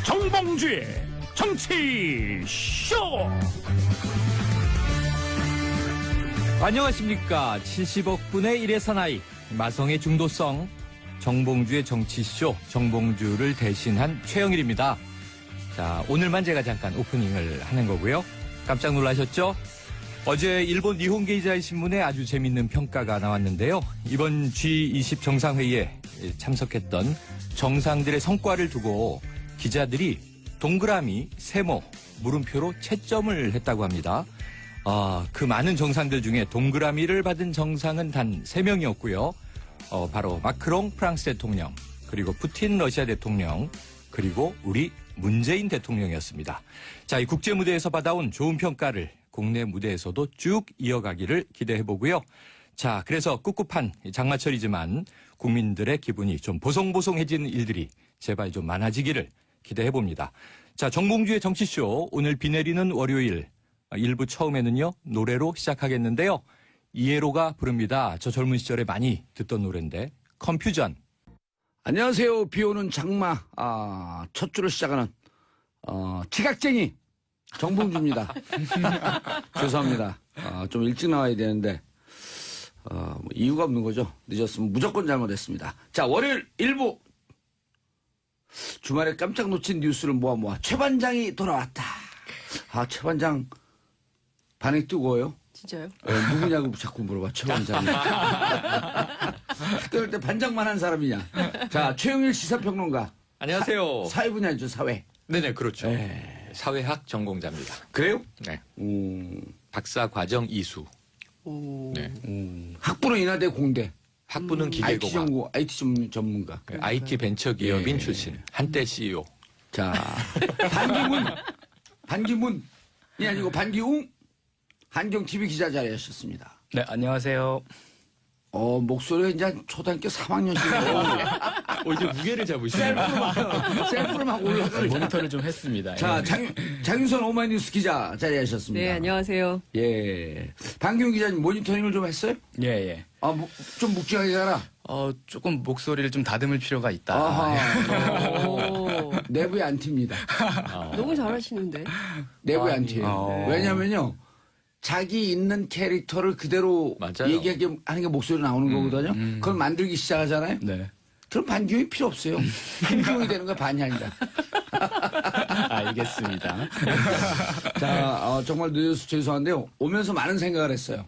정봉주의 정치쇼. 안녕하십니까. 70억 분의 1의 사나이 마성의 중도성 정봉주의 정치쇼, 정봉주를 대신한 최영일입니다. 자, 오늘만 제가 잠깐 오프닝을 하는 거고요. 깜짝 놀라셨죠? 어제 일본 니혼게이자이 신문에 아주 재밌는 평가가 나왔는데요. 이번 G20 정상회의에 참석했던 정상들의 성과를 두고 기자들이 동그라미, 세모, 물음표로 채점을 했다고 합니다. 그 많은 정상들 중에 동그라미를 받은 정상은 단 3명이었고요. 바로 마크롱 프랑스 대통령, 그리고 푸틴 러시아 대통령, 그리고 우리 문재인 대통령이었습니다. 자, 이 국제 무대에서 받아온 좋은 평가를 국내 무대에서도 쭉 이어가기를 기대해보고요. 자, 그래서 꿉꿉한 장마철이지만 국민들의 기분이 좀 보송보송해지는 일들이 제발 좀 많아지기를 기대해봅니다. 자, 정봉주의 정치쇼, 오늘 비 내리는 월요일 1부 처음에는요, 노래로 시작하겠는데요. 이해로가 부릅니다. 저 젊은 시절에 많이 듣던 노래인데, 컨퓨전. 안녕하세요. 비오는 장마 첫 주를 시작하는 지각쟁이 정봉주입니다. 죄송합니다. 좀 일찍 나와야 되는데 뭐 이유가 없는 거죠. 늦었으면 무조건 잘못했습니다. 자, 월요일 1부 주말에 깜짝 놓친 뉴스를 모아 최 반장이 돌아왔다. 최 반장 반응이 뜨거워요. 진짜요? 누구냐고 자꾸 물어봐. 최 반장이. 학교 때 반장만 한 사람이냐. 자, 최영일 시사평론가. 안녕하세요. 사회 분야죠, 사회. 네네, 그렇죠. 사회학 전공자입니다. 그래요? 네. 박사 과정 이수. 네. 학부는 인하대 공대. 학부는 기계공학. IT 전문가. IT 벤처기업인 출신. 한때 CEO. 자, 반기문이 아니고 반기웅 한경TV 기자 자리하셨습니다. 네, 안녕하세요. 목소리가 이제 초등학교 3학년쯤 이제 무게를 잡으시네요. 셀프로 막 올라가요. 모니터를 좀 했습니다. 자, 장윤선 오마이뉴스 기자 자리하셨습니다. 네, 안녕하세요. 예. 반기웅 기자님 모니터링을 좀 했어요? 예. 좀 묵직하게 가라. 조금 목소리를 좀 다듬을 필요가 있다. 아하. 내부에 안 튑니다. 너무 잘하시는데. 내부에 안 튀어요. 왜냐면요. 자기 있는 캐릭터를 그대로 맞아요. 얘기하게 하는 게 목소리 나오는 거거든요. 그걸 만들기 시작하잖아요. 네. 그럼 반기웅이 필요 없어요. 한기웅이 되는 거 반이 아니다. 알겠습니다. 자, 정말 늦어서 죄송한데요. 오면서 많은 생각을 했어요.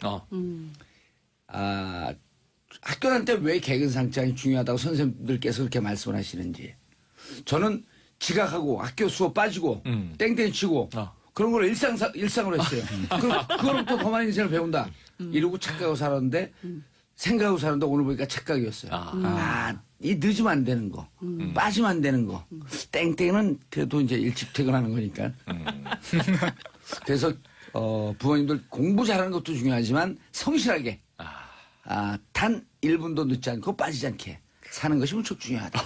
학교 다닐 때 왜 개근 상장이 중요하다고 선생님들께서 그렇게 말씀을 하시는지. 저는 지각하고 학교 수업 빠지고 땡땡 치고 그런 걸 일상으로 했어요. 그거로부터 더 많은 인생을 배운다. 이러고 착각하고 살았는데 생각하고 살았는데 오늘 보니까 착각이었어요. 이 늦으면 안 되는 거. 빠지면 안 되는 거. 땡땡은 그래도 이제 일찍 퇴근하는 거니까. 그래서 부모님들 공부 잘하는 것도 중요하지만 성실하게 단 1분도 늦지 않고 빠지지 않게 사는 것이 무척 중요하다.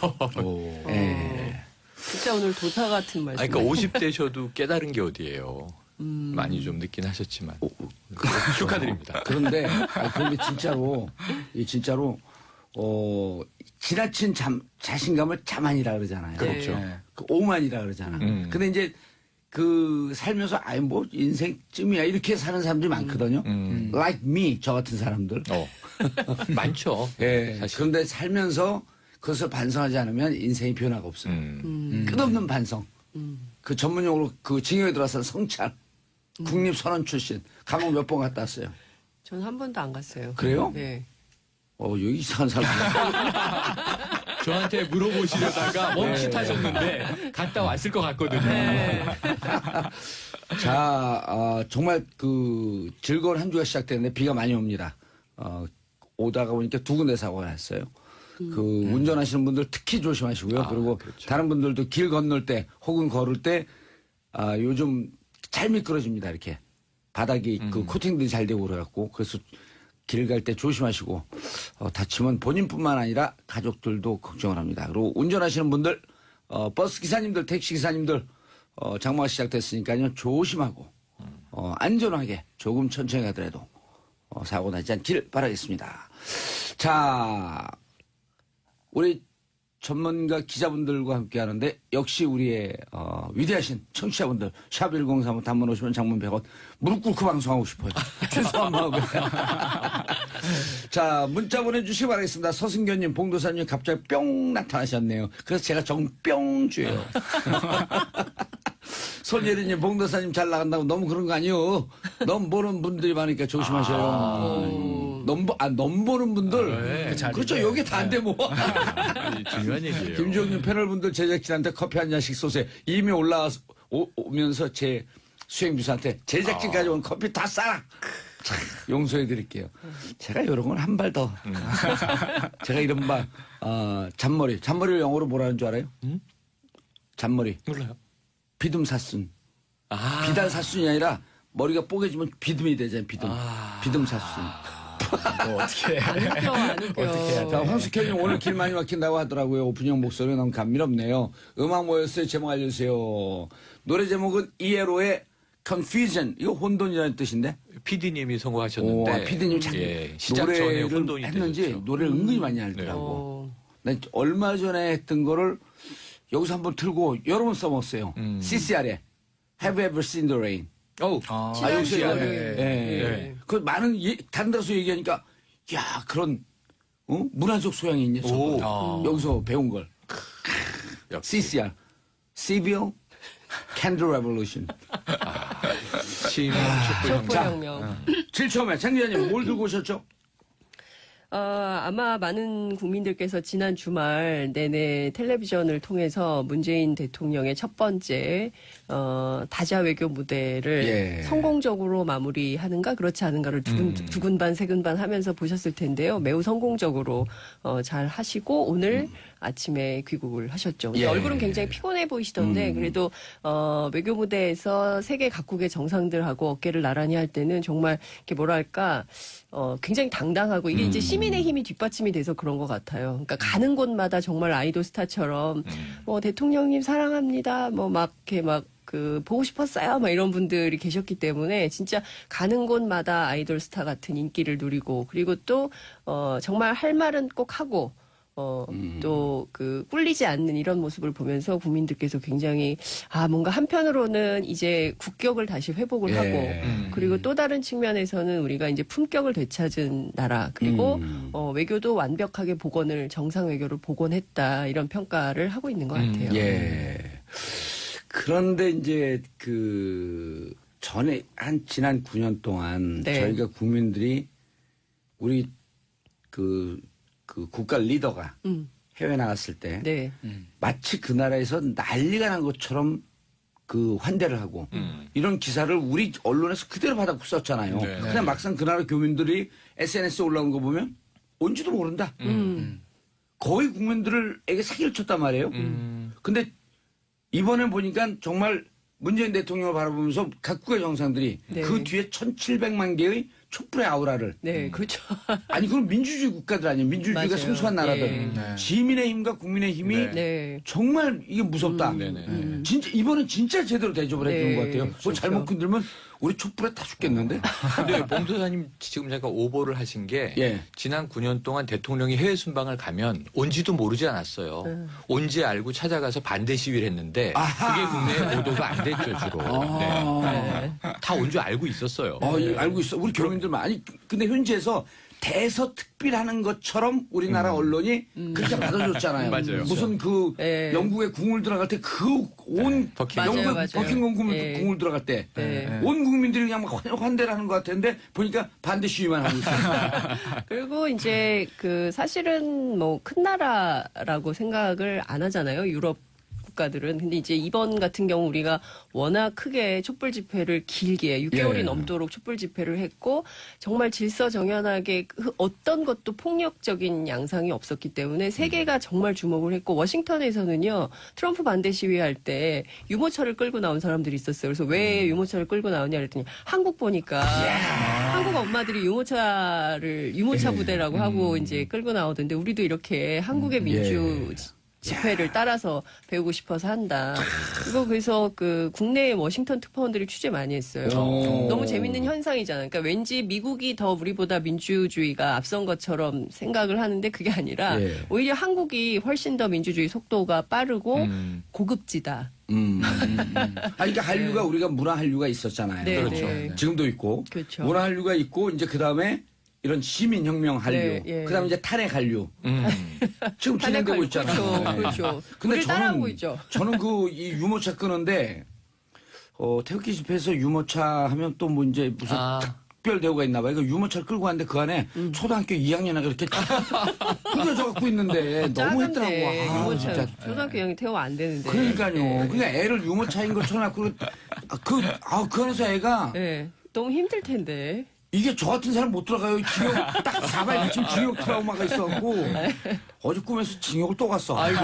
진짜 오늘 도사 같은 말씀. 그러니까 50대셔도 깨달은 게 어디예요. 많이 좀 늦긴 하셨지만. 축하드립니다. 그런데 진짜로 지나친 자신감을 자만이라 그러잖아요. 그렇죠. 그 오만이라 그러잖아. 근데 이제 그 살면서 뭐 인생쯤이야 이렇게 사는 사람들이 많거든요. Like me, 저 같은 사람들. 많죠. 예. 사실. 그런데 살면서 그것을 반성하지 않으면 인생이 변화가 없어요. 끝없는 반성. 그 전문용어로 그 징역에 들어서 성찰. 국립선원 출신. 감옥 몇 번 갔다 왔어요. 전 한 번도 안 갔어요. 그래요? 네. 여기 이상한 사람. 저한테 물어보시려다가 멈칫하셨는데 갔다 왔을 것 같거든요. 자, 정말 그 즐거운 한 주가 시작됐는데 비가 많이 옵니다. 오다가 보니까 2군데 사고가 났어요. 그 운전하시는 분들 특히 조심하시고요. 그리고 그렇죠. 다른 분들도 길 건널 때 혹은 걸을 때 요즘 잘 미끄러집니다. 이렇게 바닥이 그 코팅들이 잘 되고 그래갖고 그래서 길 갈 때 조심하시고 다치면 본인뿐만 아니라 가족들도 걱정을 합니다. 그리고 운전하시는 분들 버스 기사님들 택시 기사님들 장마가 시작됐으니까요. 조심하고 안전하게 조금 천천히 가더라도 사고 나지 않길 바라겠습니다. 자, 우리 전문가 기자분들과 함께 하는데 역시 우리의 위대하신 청취자분들 샵 1035 단문 오시면 장문 100원 무릎 꿇고 방송하고 싶어요. 죄송한 마음에. 자, 문자 보내주시기 바라겠습니다. 서승견님, 봉도사님 갑자기 뿅 나타나셨네요. 그래서 제가 정뿅주예요. 손예리님, 봉도사님 잘 나간다고 너무 그런 거 아니요. 넘보는 분들이 많으니까 조심하셔요. 넘보는 분들. 네. 그렇죠. 여기 다인데 뭐. 중요한 얘기예요. 김종님 패널분들 제작진한테 커피 한 잔씩 쏘세요. 이미 올라오면서 제 수행비서한테 제작진까지 온 커피 다 싸라. 용서해 드릴게요. 제가 이런 건 한 발 더. 제가 이른바 잔머리. 잔머리를 영어로 뭐라는 줄 알아요? 잔머리. 몰라요. 비듬사순. 비단사순이 아니라 머리가 뽀개지면 비듬이 되잖아요. 비듬사순. 뭐 어떻게 안 웃겨. 자, 황숙현님 오늘 길 많이 막힌다고 하더라고요. 오픈형 목소리 너무 감미롭네요. 음악 뭐였어요? 제목 알려주세요. 노래 제목은 이에로의 Confusion. 이거 혼돈이라는 뜻인데. PD님이 선곡하셨는데. PD님 참 시작 전에 노래를 혼돈이 했는지 되셨죠. 노래를 은근히 많이 알더라고. 난 얼마 전에 했던 거를 여기서 한번 틀고 여러 번 써먹었어요. CCR에 Have You Ever Seen the Rain. 지난주에 요새 월요일. 예. 그 많은 다른 데서 얘기하니까 야 그런 문화적 소양이 있냐 여기서 배운 걸. CCR, Civil Candle Revolution. 촛불혁명. 제일 처음에 장 기자님 뭘 들고 오셨죠? 아마 많은 국민들께서 지난 주말 내내 텔레비전을 통해서 문재인 대통령의 첫 번째 다자 외교 무대를 성공적으로 마무리하는가 그렇지 않은가를 두근 반 세근 반 하면서 보셨을 텐데요. 매우 성공적으로 잘 하시고 오늘 아침에 귀국을 하셨죠. 근데 얼굴은 굉장히 피곤해 보이시던데 그래도 외교 무대에서 세계 각국의 정상들하고 어깨를 나란히 할 때는 정말 이렇게 뭐랄까 굉장히 당당하고 이게 이제 시민의 힘이 뒷받침이 돼서 그런 것 같아요. 그러니까 가는 곳마다 정말 아이돌 스타처럼 대통령님 사랑합니다. 뭐 막 이렇게 막 보고 싶었어요. 막 이런 분들이 계셨기 때문에 진짜 가는 곳마다 아이돌 스타 같은 인기를 누리고 그리고 또 정말 할 말은 꼭 하고 또 꿀리지 않는 이런 모습을 보면서 국민들께서 굉장히 뭔가 한편으로는 이제 국격을 다시 회복을 하고 그리고 또 다른 측면에서는 우리가 이제 품격을 되찾은 나라 그리고 외교도 완벽하게 정상 외교를 복원했다 이런 평가를 하고 있는 것 같아요. 그런데 이제 전에 지난 9년 동안 저희가 국민들이 우리 국가 리더가 해외 나갔을 때 마치 그 나라에서 난리가 난 것처럼 환대를 하고 이런 기사를 우리 언론에서 그대로 받아고 썼잖아요. 근데 막상 그 나라 교민들이 SNS에 올라온 거 보면 온지도 모른다. 거의 국민들에게 사기를 쳤단 말이에요. 근데 이번에 보니까 정말 문재인 대통령을 바라보면서 각국의 정상들이 그 뒤에 1,700만 개의 촛불의 아우라를. 그렇죠. 아니, 그럼 민주주의 국가들 아니에요. 민주주의가 맞아요. 성숙한 나라들. 지민의 힘과 국민의 힘이 정말 이게 무섭다. 진짜, 이번엔 진짜 제대로 대접을 해주는 것 같아요. 뭐 잘못 건들면 우리 촛불에 타 죽겠는데? 근데 봉도사님 지금 잠깐 오보를 하신 게 지난 9년 동안 대통령이 해외 순방을 가면 온지도 모르지 않았어요. 온지 알고 찾아가서 반대 시위를 했는데 그게 국내에 보도가 안 됐죠 주로. 다 온 줄 알고 있었어요. 알고 있어. 우리 교민들 많이. 근데 현지에서 대서특필하는 것처럼 우리나라 언론이 그렇게 받아줬잖아요. 맞아요. 무슨 영국의 궁을 들어갈 때 온 영국의 버킹엄 궁을 들어갈 때 온 국민들이 그냥 막 환대를 하는 것 같았는데 보니까 반대 시위만 하고 있어요. 그리고 이제 사실은 뭐 큰 나라라고 생각을 안 하잖아요. 유럽 국가들은. 근데 이제 이번 같은 경우 우리가 워낙 크게 촛불 집회를 길게 6개월이 넘도록 촛불 집회를 했고 정말 질서정연하게 어떤 것도 폭력적인 양상이 없었기 때문에 세계가 정말 주목을 했고 워싱턴에서는요. 트럼프 반대 시위할 때 유모차를 끌고 나온 사람들이 있었어요. 그래서 왜 유모차를 끌고 나오냐 그랬더니 한국 보니까 한국 엄마들이 유모차 부대라고 하고 이제 끌고 나오던데 우리도 이렇게 한국의 집회를 따라서 배우고 싶어서 한다. 이거 그래서 그 국내 워싱턴 특파원들이 취재 많이 했어요. 너무 재밌는 현상이잖아요. 그러니까 왠지 미국이 더 우리보다 민주주의가 앞선 것처럼 생각을 하는데 그게 아니라 오히려 한국이 훨씬 더 민주주의 속도가 빠르고 고급지다. 그러니까 한류가 우리가 문화 한류가 있었잖아요. 네, 그렇죠. 네. 지금도 있고 그렇죠. 문화 한류가 있고 이제 그 다음에 이런 시민혁명 한류, 네, 예. 그다음에 이제 탄핵 한류. 지금 진행되고 있잖아요. 그렇죠. 그렇죠. 근데 우리를 따라하고 있죠. 저는 그 이 유모차 끄는데 태극기 집회에서 유모차 하면 또 뭐 이제 무슨 특별 대우가 있나 봐요. 그 유모차를 끌고 왔는데 그 안에 초등학교 2학년이 이렇게 꾸겨져 갖고 있는데 너무 했더라고. 아, 진짜. 초등학교 2학년 태우면 안 되는데. 그러니까요. 그냥 애를 유모차인 것처럼 갖고 그 안에서 애가 네. 너무 힘들 텐데. 이게 저 같은 사람 못 들어가요. 징역 딱 4발 지금 징역 트라우마가 있어갖고 어제 꿈에서 징역을 또 갔어. 아이고.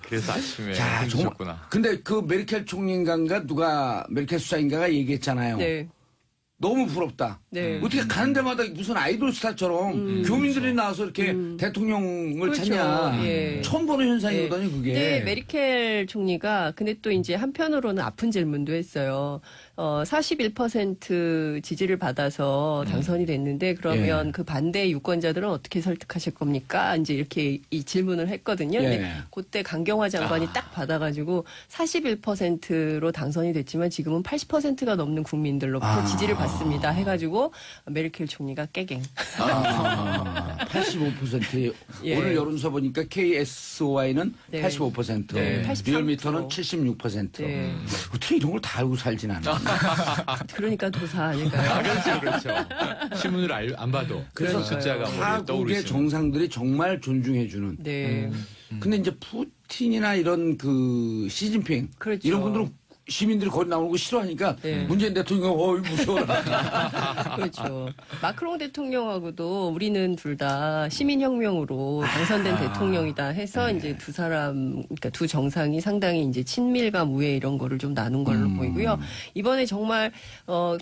그래서 아침에 자, 해주셨구나. 근데 그 메르켈 총리인가 누가 메르켈 수사인가가 얘기했잖아요. 네. 너무 부럽다. 네. 어떻게 가는 데마다 무슨 아이돌 스타처럼 교민들이 나와서 이렇게 대통령을 그렇죠. 찾냐. 예. 처음 보는 현상이거든요, 그게. 네, 메르켈 총리가 근데 또 이제 한편으로는 아픈 질문도 했어요. 41% 지지를 받아서 당선이 됐는데 그러면 그 반대 유권자들은 어떻게 설득하실 겁니까? 이제 이렇게 이 질문을 했거든요. 근데 그때 강경화 장관이 딱 받아가지고 41%로 당선이 됐지만 지금은 80%가 넘는 국민들로부터 지지를 받습니다. 해가지고 메르켈 총리가 깨갱. 85%. 예. 오늘 여론조사 보니까 KSOI는 네. 85%, 네. 리얼미터는 76%. 네. 어떻게 이런 걸 다 알고 살진 않아. 그러니까 도사 아닐까요? 그렇죠. 신문을 안 봐도 그래서 숫자가 머리에 타국의 떠오르시는. 정상들이 정말 존중해주는. 네. 근데 이제 푸틴이나 이런 그 시진핑 그렇죠. 이런 분들은 시민들이 거기 나오는 거 싫어하니까 문재인 대통령 무서워라. 그렇죠. 마크롱 대통령하고도 우리는 둘 다 시민혁명으로 당선된 대통령이다 해서 이제 두 사람, 그러니까 두 정상이 상당히 이제 친밀감 우애 이런 거를 좀 나눈 걸로 보이고요. 이번에 정말,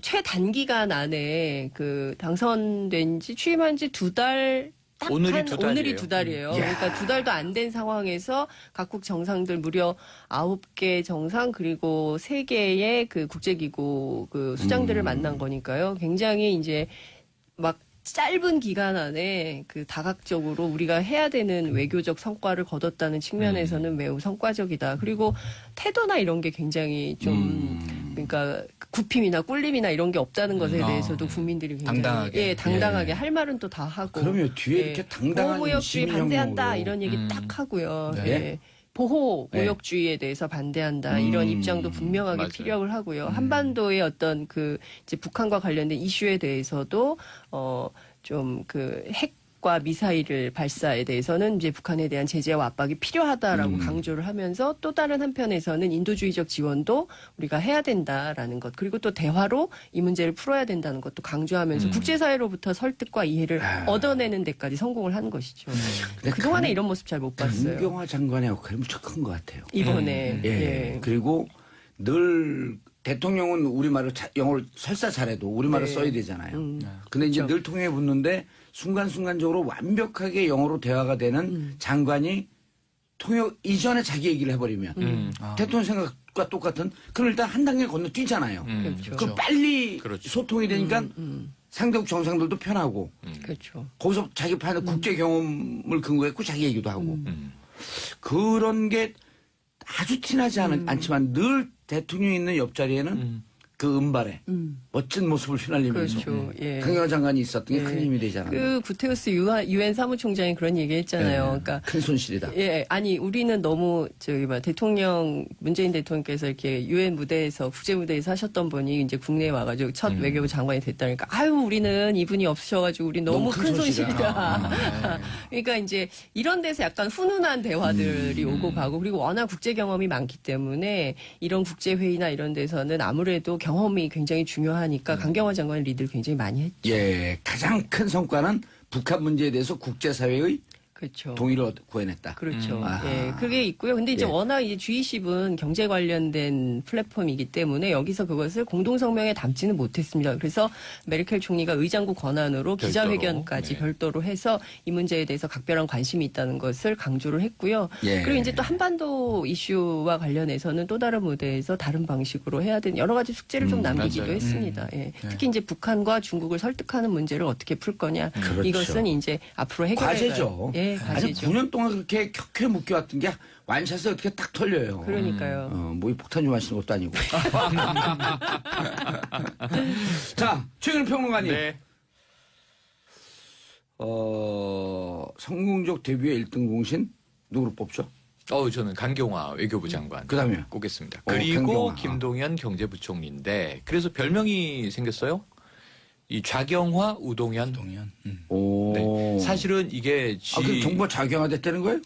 최단기간 안에 그 당선된 지 취임한 지 두 달 오늘이 두 달이에요. 오늘이 두 달이에요. 그러니까 두 달도 안 된 상황에서 각국 정상들 무려 9개 정상 그리고 3개의 그 국제기구 그 수장들을 만난 거니까요. 굉장히 이제 막 짧은 기간 안에 그 다각적으로 우리가 해야 되는 외교적 성과를 거뒀다는 측면에서는 매우 성과적이다. 그리고 태도나 이런 게 굉장히 좀 그러니까 굽힘이나 꿀림이나 이런 게 없다는 것에 대해서도 국민들이 굉장히 당당하게. 당당하게 할 말은 또 다 하고. 그러면 뒤에 이렇게 당당한 보호무역주의 반대한다 시민혁명으로. 이런 얘기 딱 하고요. 네. 예. 보호무역주의에 대해서 반대한다 이런 입장도 분명하게 맞아요. 피력을 하고요. 한반도의 어떤 그 이제 북한과 관련된 이슈에 대해서도 좀 그 핵과 미사일을 발사에 대해서는 이제 북한에 대한 제재와 압박이 필요하다라고 강조를 하면서 또 다른 한편에서는 인도주의적 지원도 우리가 해야 된다라는 것 그리고 또 대화로 이 문제를 풀어야 된다는 것도 강조하면서 국제사회로부터 설득과 이해를 얻어내는 데까지 성공을 한 것이죠. 근데 그동안에 이런 모습 잘 못 봤어요. 강경화 장관의 역할이 무척 큰 것 같아요. 이번에. 예. 그리고 늘 대통령은 우리말을 영어를 설사 잘해도 우리말을 써야 되잖아요. 근데 이제 늘 통해 붙는데 순간순간적으로 완벽하게 영어로 대화가 되는 장관이 통역 이전에 자기 얘기를 해버리면 대통령 생각과 똑같은 그럼 일단 한 단계 건너뛰잖아요. 그렇죠. 그럼 빨리 그렇죠. 소통이 되니까 상대국 정상들도 편하고 그렇죠. 거기서 자기 파는 국제 경험을 근거했고 자기 얘기도 하고 그런 게 아주 티나지 않지만 늘 대통령이 있는 옆자리에는 그 은발에 멋진 모습을 휘날리면서 그렇죠. 예. 강경화 장관이 있었던 게 큰 힘이 되지 않았나. 그 구테우스 유엔 사무총장이 그런 얘기 했잖아요. 그러니까 큰 손실이다. 예, 아니 우리는 너무 대통령 문재인 대통령께서 이렇게 유엔 무대에서 국제 무대에서 하셨던 분이 이제 국내에 와가지고 첫 외교부 장관이 됐다니까 아유 우리는 이분이 없으셔가지고 우리 너무 큰 손실이다. 그러니까 이제 이런 데서 약간 훈훈한 대화들이 오고 가고 그리고 워낙 국제 경험이 많기 때문에 이런 국제 회의나 이런 데서는 아무래도 경험이 굉장히 중요하니까 강경화 장관의 리드를 굉장히 많이 했죠. 예, 가장 큰 성과는 북한 문제에 대해서 국제사회의 그렇죠. 동의를 구해냈다. 그렇죠. 아하. 예, 그게 있고요. 근데 이제 예. 워낙 이제 G20은 경제 관련된 플랫폼이기 때문에 여기서 그것을 공동성명에 담지는 못했습니다. 그래서 메르켈 총리가 의장국 권한으로 기자회견까지 네. 별도로 해서 이 문제에 대해서 각별한 관심이 있다는 것을 강조를 했고요. 예. 그리고 이제 또 한반도 이슈와 관련해서는 또 다른 무대에서 다른 방식으로 해야 되는 여러 가지 숙제를 좀 남기기도 맞아요. 했습니다. 예. 특히 이제 북한과 중국을 설득하는 문제를 어떻게 풀 거냐. 그렇죠. 이것은 이제 앞으로 해결해야 과제죠. 예, 아니 과제죠. 9년 동안 그렇게 켜켜 묶여왔던 게 완샷을 어떻게 딱 털려요. 그러니까요. 뭐 폭탄 좀 하시는 것도 아니고. 자, 최근 평론가님. 네. 성공적 데뷔의 1등 공신 누구를 뽑죠? 저는 강경화 외교부 장관 그다음에요? 꼽겠습니다. 강경화. 그리고 김동연 경제부총리인데 그래서 별명이 생겼어요. 이 좌경화 우동현. 오. 네. 사실은 이게 그럼 정부가 좌경화됐다는 거예요?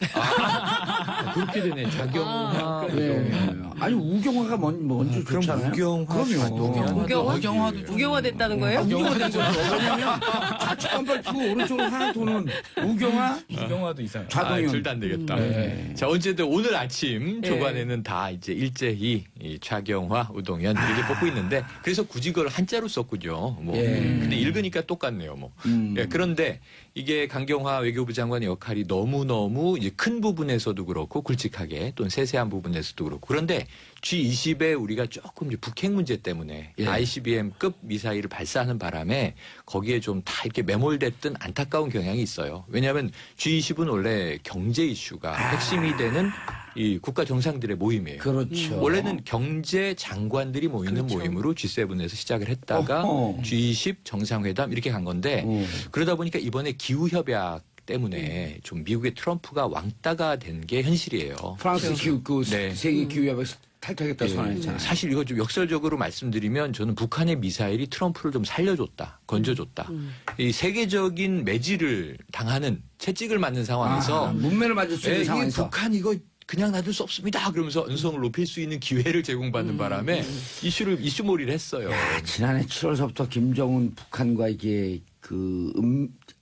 그렇게 되네. 좌경화 우동현. 아니 우경화가 먼저 그럼 좋잖아요. 우경화, 그럼요. 우경화? 우경화됐다는 거예요? 우경화된 거죠. 왜냐면 좌측 깜빡 켜고 오른쪽으로 하나 도는 우경화, 이경화도 이상. 좌동현. 둘 다 안 되겠다. 네. 자, 어쨌든 오늘 아침 네. 조간에는 다 이제 일제히 이 좌경화, 우동현 이렇게 뽑고 있는데 그래서 굳이 그걸 한자로 썼군요. 뭐. 예. 근데 읽으니까 똑같네요. 뭐. 예, 그런데 이게 강경화 외교부 장관의 역할이 너무너무 이제 큰 부분에서도 그렇고 굵직하게 또는 세세한 부분에서도 그렇고 그런데 G20에 우리가 조금 이제 북핵 문제 때문에 예. ICBM급 미사일을 발사하는 바람에 거기에 좀 다 이렇게 매몰됐던 안타까운 경향이 있어요. 왜냐하면 G20은 원래 경제 이슈가 핵심이 되는 이 국가 정상들의 모임이에요. 그렇죠. 원래는 경제 장관들이 모이는 그렇죠. 모임으로 G7에서 시작을 했다가 어허. G20 정상회담 이렇게 간 건데 그러다 보니까 이번에 기후협약 때문에 좀 미국의 트럼프가 왕따가 된 게 현실이에요. 프랑스 기후 네. 세계 기후협약에서 탈퇴하겠다 선언했잖아요. 사실 이거 좀 역설적으로 말씀드리면 저는 북한의 미사일이 트럼프를 좀 살려줬다, 건져줬다. 이 세계적인 매질을 당하는 채찍을 맞는 상황에서 문매를 맞을 수 있는 이게 상황에서 북한 이거 그냥 놔둘 수 없습니다. 그러면서 언성을 높일 수 있는 기회를 제공받는 바람에 이슈몰이를 했어요. 지난해 7월서부터 김정은 북한과 이게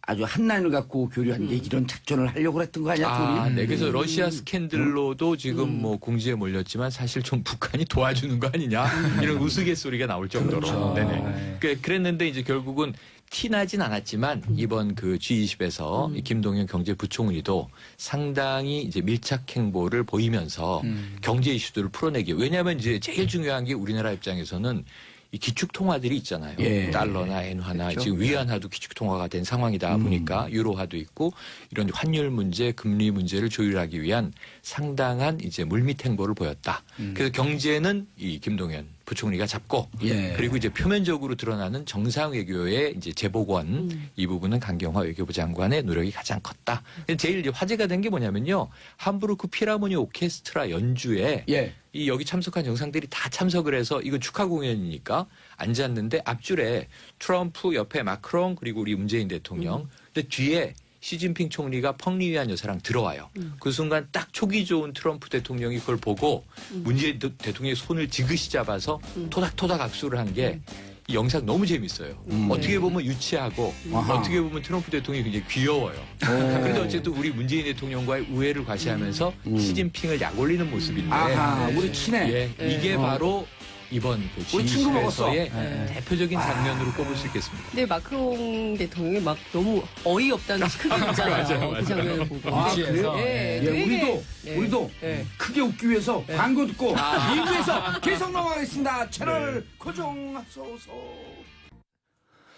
아주 한 라인을 갖고 교류한 게 이런 작전을 하려고 했던 거 아니야? 둘이? 네. 그래서 러시아 스캔들로도 지금 뭐 공지에 몰렸지만 사실 좀 북한이 도와주는 거 아니냐 이런 우스갯소리가 나올 정도로. 그렇죠. 네네. 그랬는데 이제 결국은 티나진 않았지만 이번 그 G20에서 이 김동연 경제부총리도 상당히 이제 밀착 행보를 보이면서 경제 이슈들을 풀어내기. 왜냐하면 이제 제일 중요한 게 우리나라 입장에서는 이 기축 통화들이 있잖아요. 예. 달러나 엔화나 그렇죠. 지금 위안화도 기축 통화가 된 상황이다 보니까 유로화도 있고 이런 환율 문제, 금리 문제를 조율하기 위한 상당한 이제 물밑 행보를 보였다. 그래서 경제는 이 김동연 부총리가 잡고 예. 그리고 이제 표면적으로 드러나는 정상 외교의 이제 재보관 이 부분은 강경화 외교부 장관의 노력이 가장 컸다. 제일 이제 화제가 된 게 뭐냐면요. 함부르크 필하모니 오케스트라 연주에 예. 이 여기 참석한 정상들이 다 참석을 해서 이거 축하 공연이니까 앉았는데 앞줄에 트럼프 옆에 마크롱 그리고 우리 문재인 대통령 근데 뒤에 시진핑 총리가 펑리위안 여사랑 들어와요. 그 순간 딱 촉이 좋은 트럼프 대통령이 그걸 보고 문재인 대통령의 손을 지그시 잡아서 토닥토닥 악수를 한 게 이 영상 너무 재밌어요. 어떻게 보면 유치하고 아하. 어떻게 보면 트럼프 대통령이 굉장히 귀여워요. 그런데 어쨌든 우리 문재인 대통령과의 우애를 과시하면서 시진핑을 약올리는 모습인데 아하, 우리 친해. 예, 이게 바로 이번 그 우리 친구 먹었어. G20에서의 대표적인 장면으로 꼽을 수 있겠습니다. 근데 마크롱 대통령이 막 너무 어이없다는 크게 웃잖아요. 그 장면을 보고. 아, 그래요? 예, 예, 되게, 우리도 예. 크게 웃기 위해서 광고 듣고 2부에서 계속 넘어가겠습니다. 채널 고정하소서.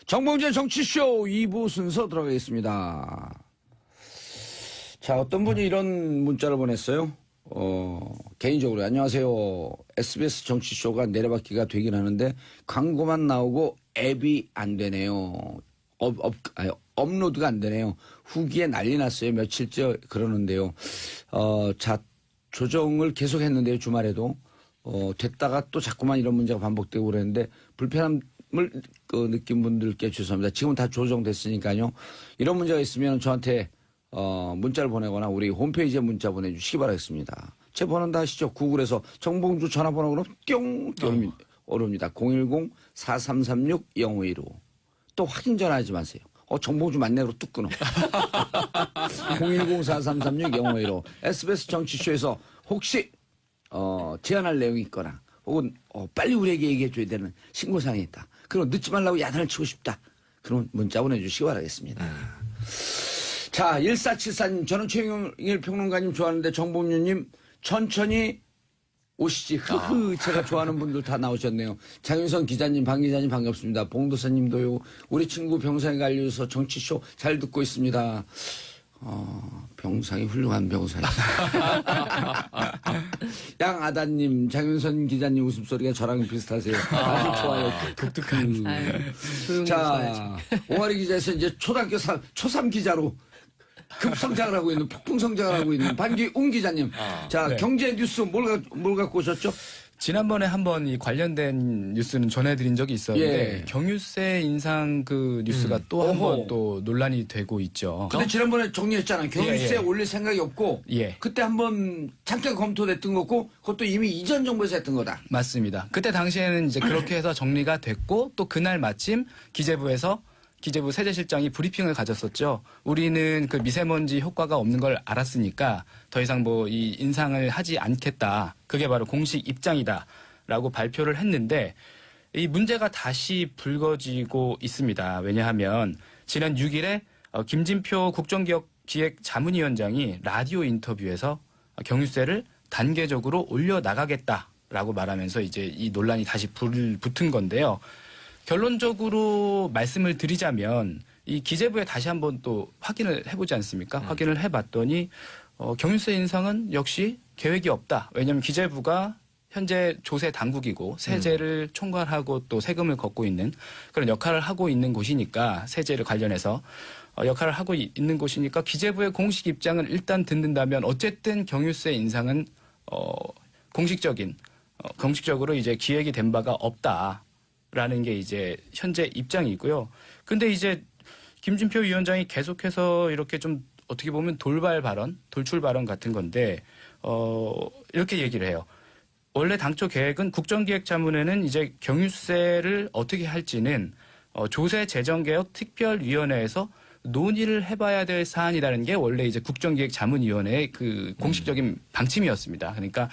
정봉재 정치쇼 2부 순서 들어가겠습니다. 자, 어떤 분이 이런 문자를 보냈어요. 개인적으로 안녕하세요. SBS 정치쇼가 내려받기가 되긴 하는데 광고만 나오고 앱이 안 되네요. 업로드가 안 되네요. 후기에 난리 났어요. 며칠째 그러는데요. 자, 조정을 계속 했는데요. 주말에도. 됐다가 또 자꾸만 이런 문제가 반복되고 그랬는데 불편함을 느낀 분들께 죄송합니다. 지금 다 조정됐으니까요. 이런 문제가 있으면 저한테 문자를 보내거나 우리 홈페이지에 문자 보내주시기 바라겠습니다. 제 번호는 다 아시죠? 구글에서 정봉주 전화번호로 뿅 오릅니다. 010-4336-0515. 또 확인 전화하지 마세요. 정봉주 만내로 뚝 끊어. 0104336 영어로 SBS 정치쇼에서 혹시 제안할 내용이 있거나 혹은 빨리 우리에게 얘기해줘야 되는 신고사항이 있다. 그럼 늦지 말라고 야단을 치고 싶다. 그럼 문자 보내주시기 바라겠습니다. 자, 1474님, 저는 최영일 평론가님 좋아하는데 정봉주님 천천히 오시지. 제가 좋아하는 분들 다 나오셨네요. 장윤선 기자님, 방 기자님 반갑습니다. 봉도사님도요. 우리 친구 병상에 알려줘서 정치쇼 잘 듣고 있습니다. 병상이 훌륭한 병상이. 양아다님, 장윤선 기자님 웃음소리가 저랑 비슷하세요. 아주 좋아요. 독특한. 조용히 자, 옹알이 기자에서 이제 초등학교 초3 기자로 급성장을 하고 있는, 폭풍성장을 하고 있는 반기웅 기자님. 자, 네. 경제 뉴스 뭘 갖고 오셨죠? 지난번에 한번 이 관련된 뉴스는 전해드린 적이 있었는데 예. 경유세 인상 그 뉴스가 또 한 번 또 논란이 되고 있죠. 근데 지난번에 정리했잖아요. 경유세 예. 올릴 생각이 없고 예. 그때 한번 잠깐 검토됐던 거고 그것도 이미 이전 정부에서 했던 거다. 맞습니다. 그때 당시에는 이제 그렇게 해서 정리가 됐고 또 그날 마침 기재부 세제실장이 브리핑을 가졌었죠. 우리는 그 미세먼지 효과가 없는 걸 알았으니까 더 이상 뭐 이 인상을 하지 않겠다. 그게 바로 공식 입장이다라고 발표를 했는데 이 문제가 다시 불거지고 있습니다. 왜냐하면 지난 6일에 김진표 국정기획자문위원장이 라디오 인터뷰에서 경유세를 단계적으로 올려나가겠다라고 말하면서 이제 이 논란이 다시 붙은 건데요. 결론적으로 말씀을 드리자면 이 기재부에 다시 한번 또 확인을 해보지 않습니까? 확인을 해봤더니 경유세 인상은 역시 계획이 없다. 왜냐하면 기재부가 현재 조세 당국이고 세제를 총괄하고 또 세금을 걷고 있는 그런 역할을 하고 있는 곳이니까 세제를 관련해서 역할을 하고 있는 곳이니까 기재부의 공식 입장을 일단 듣는다면 어쨌든 경유세 인상은 공식적으로 이제 기획이 된 바가 없다. 라는 게 이제 현재 입장이고요. 근데 이제 김진표 위원장이 계속해서 이렇게 좀 어떻게 보면 돌출 발언 같은 건데 이렇게 얘기를 해요. 원래 당초 계획은 국정기획자문회는 이제 경유세를 어떻게 할지는 조세재정개혁 특별위원회에서 논의를 해봐야 될 사안이라는 게 원래 이제 국정기획자문위원회의 그 공식적인 방침이었습니다. 그러니까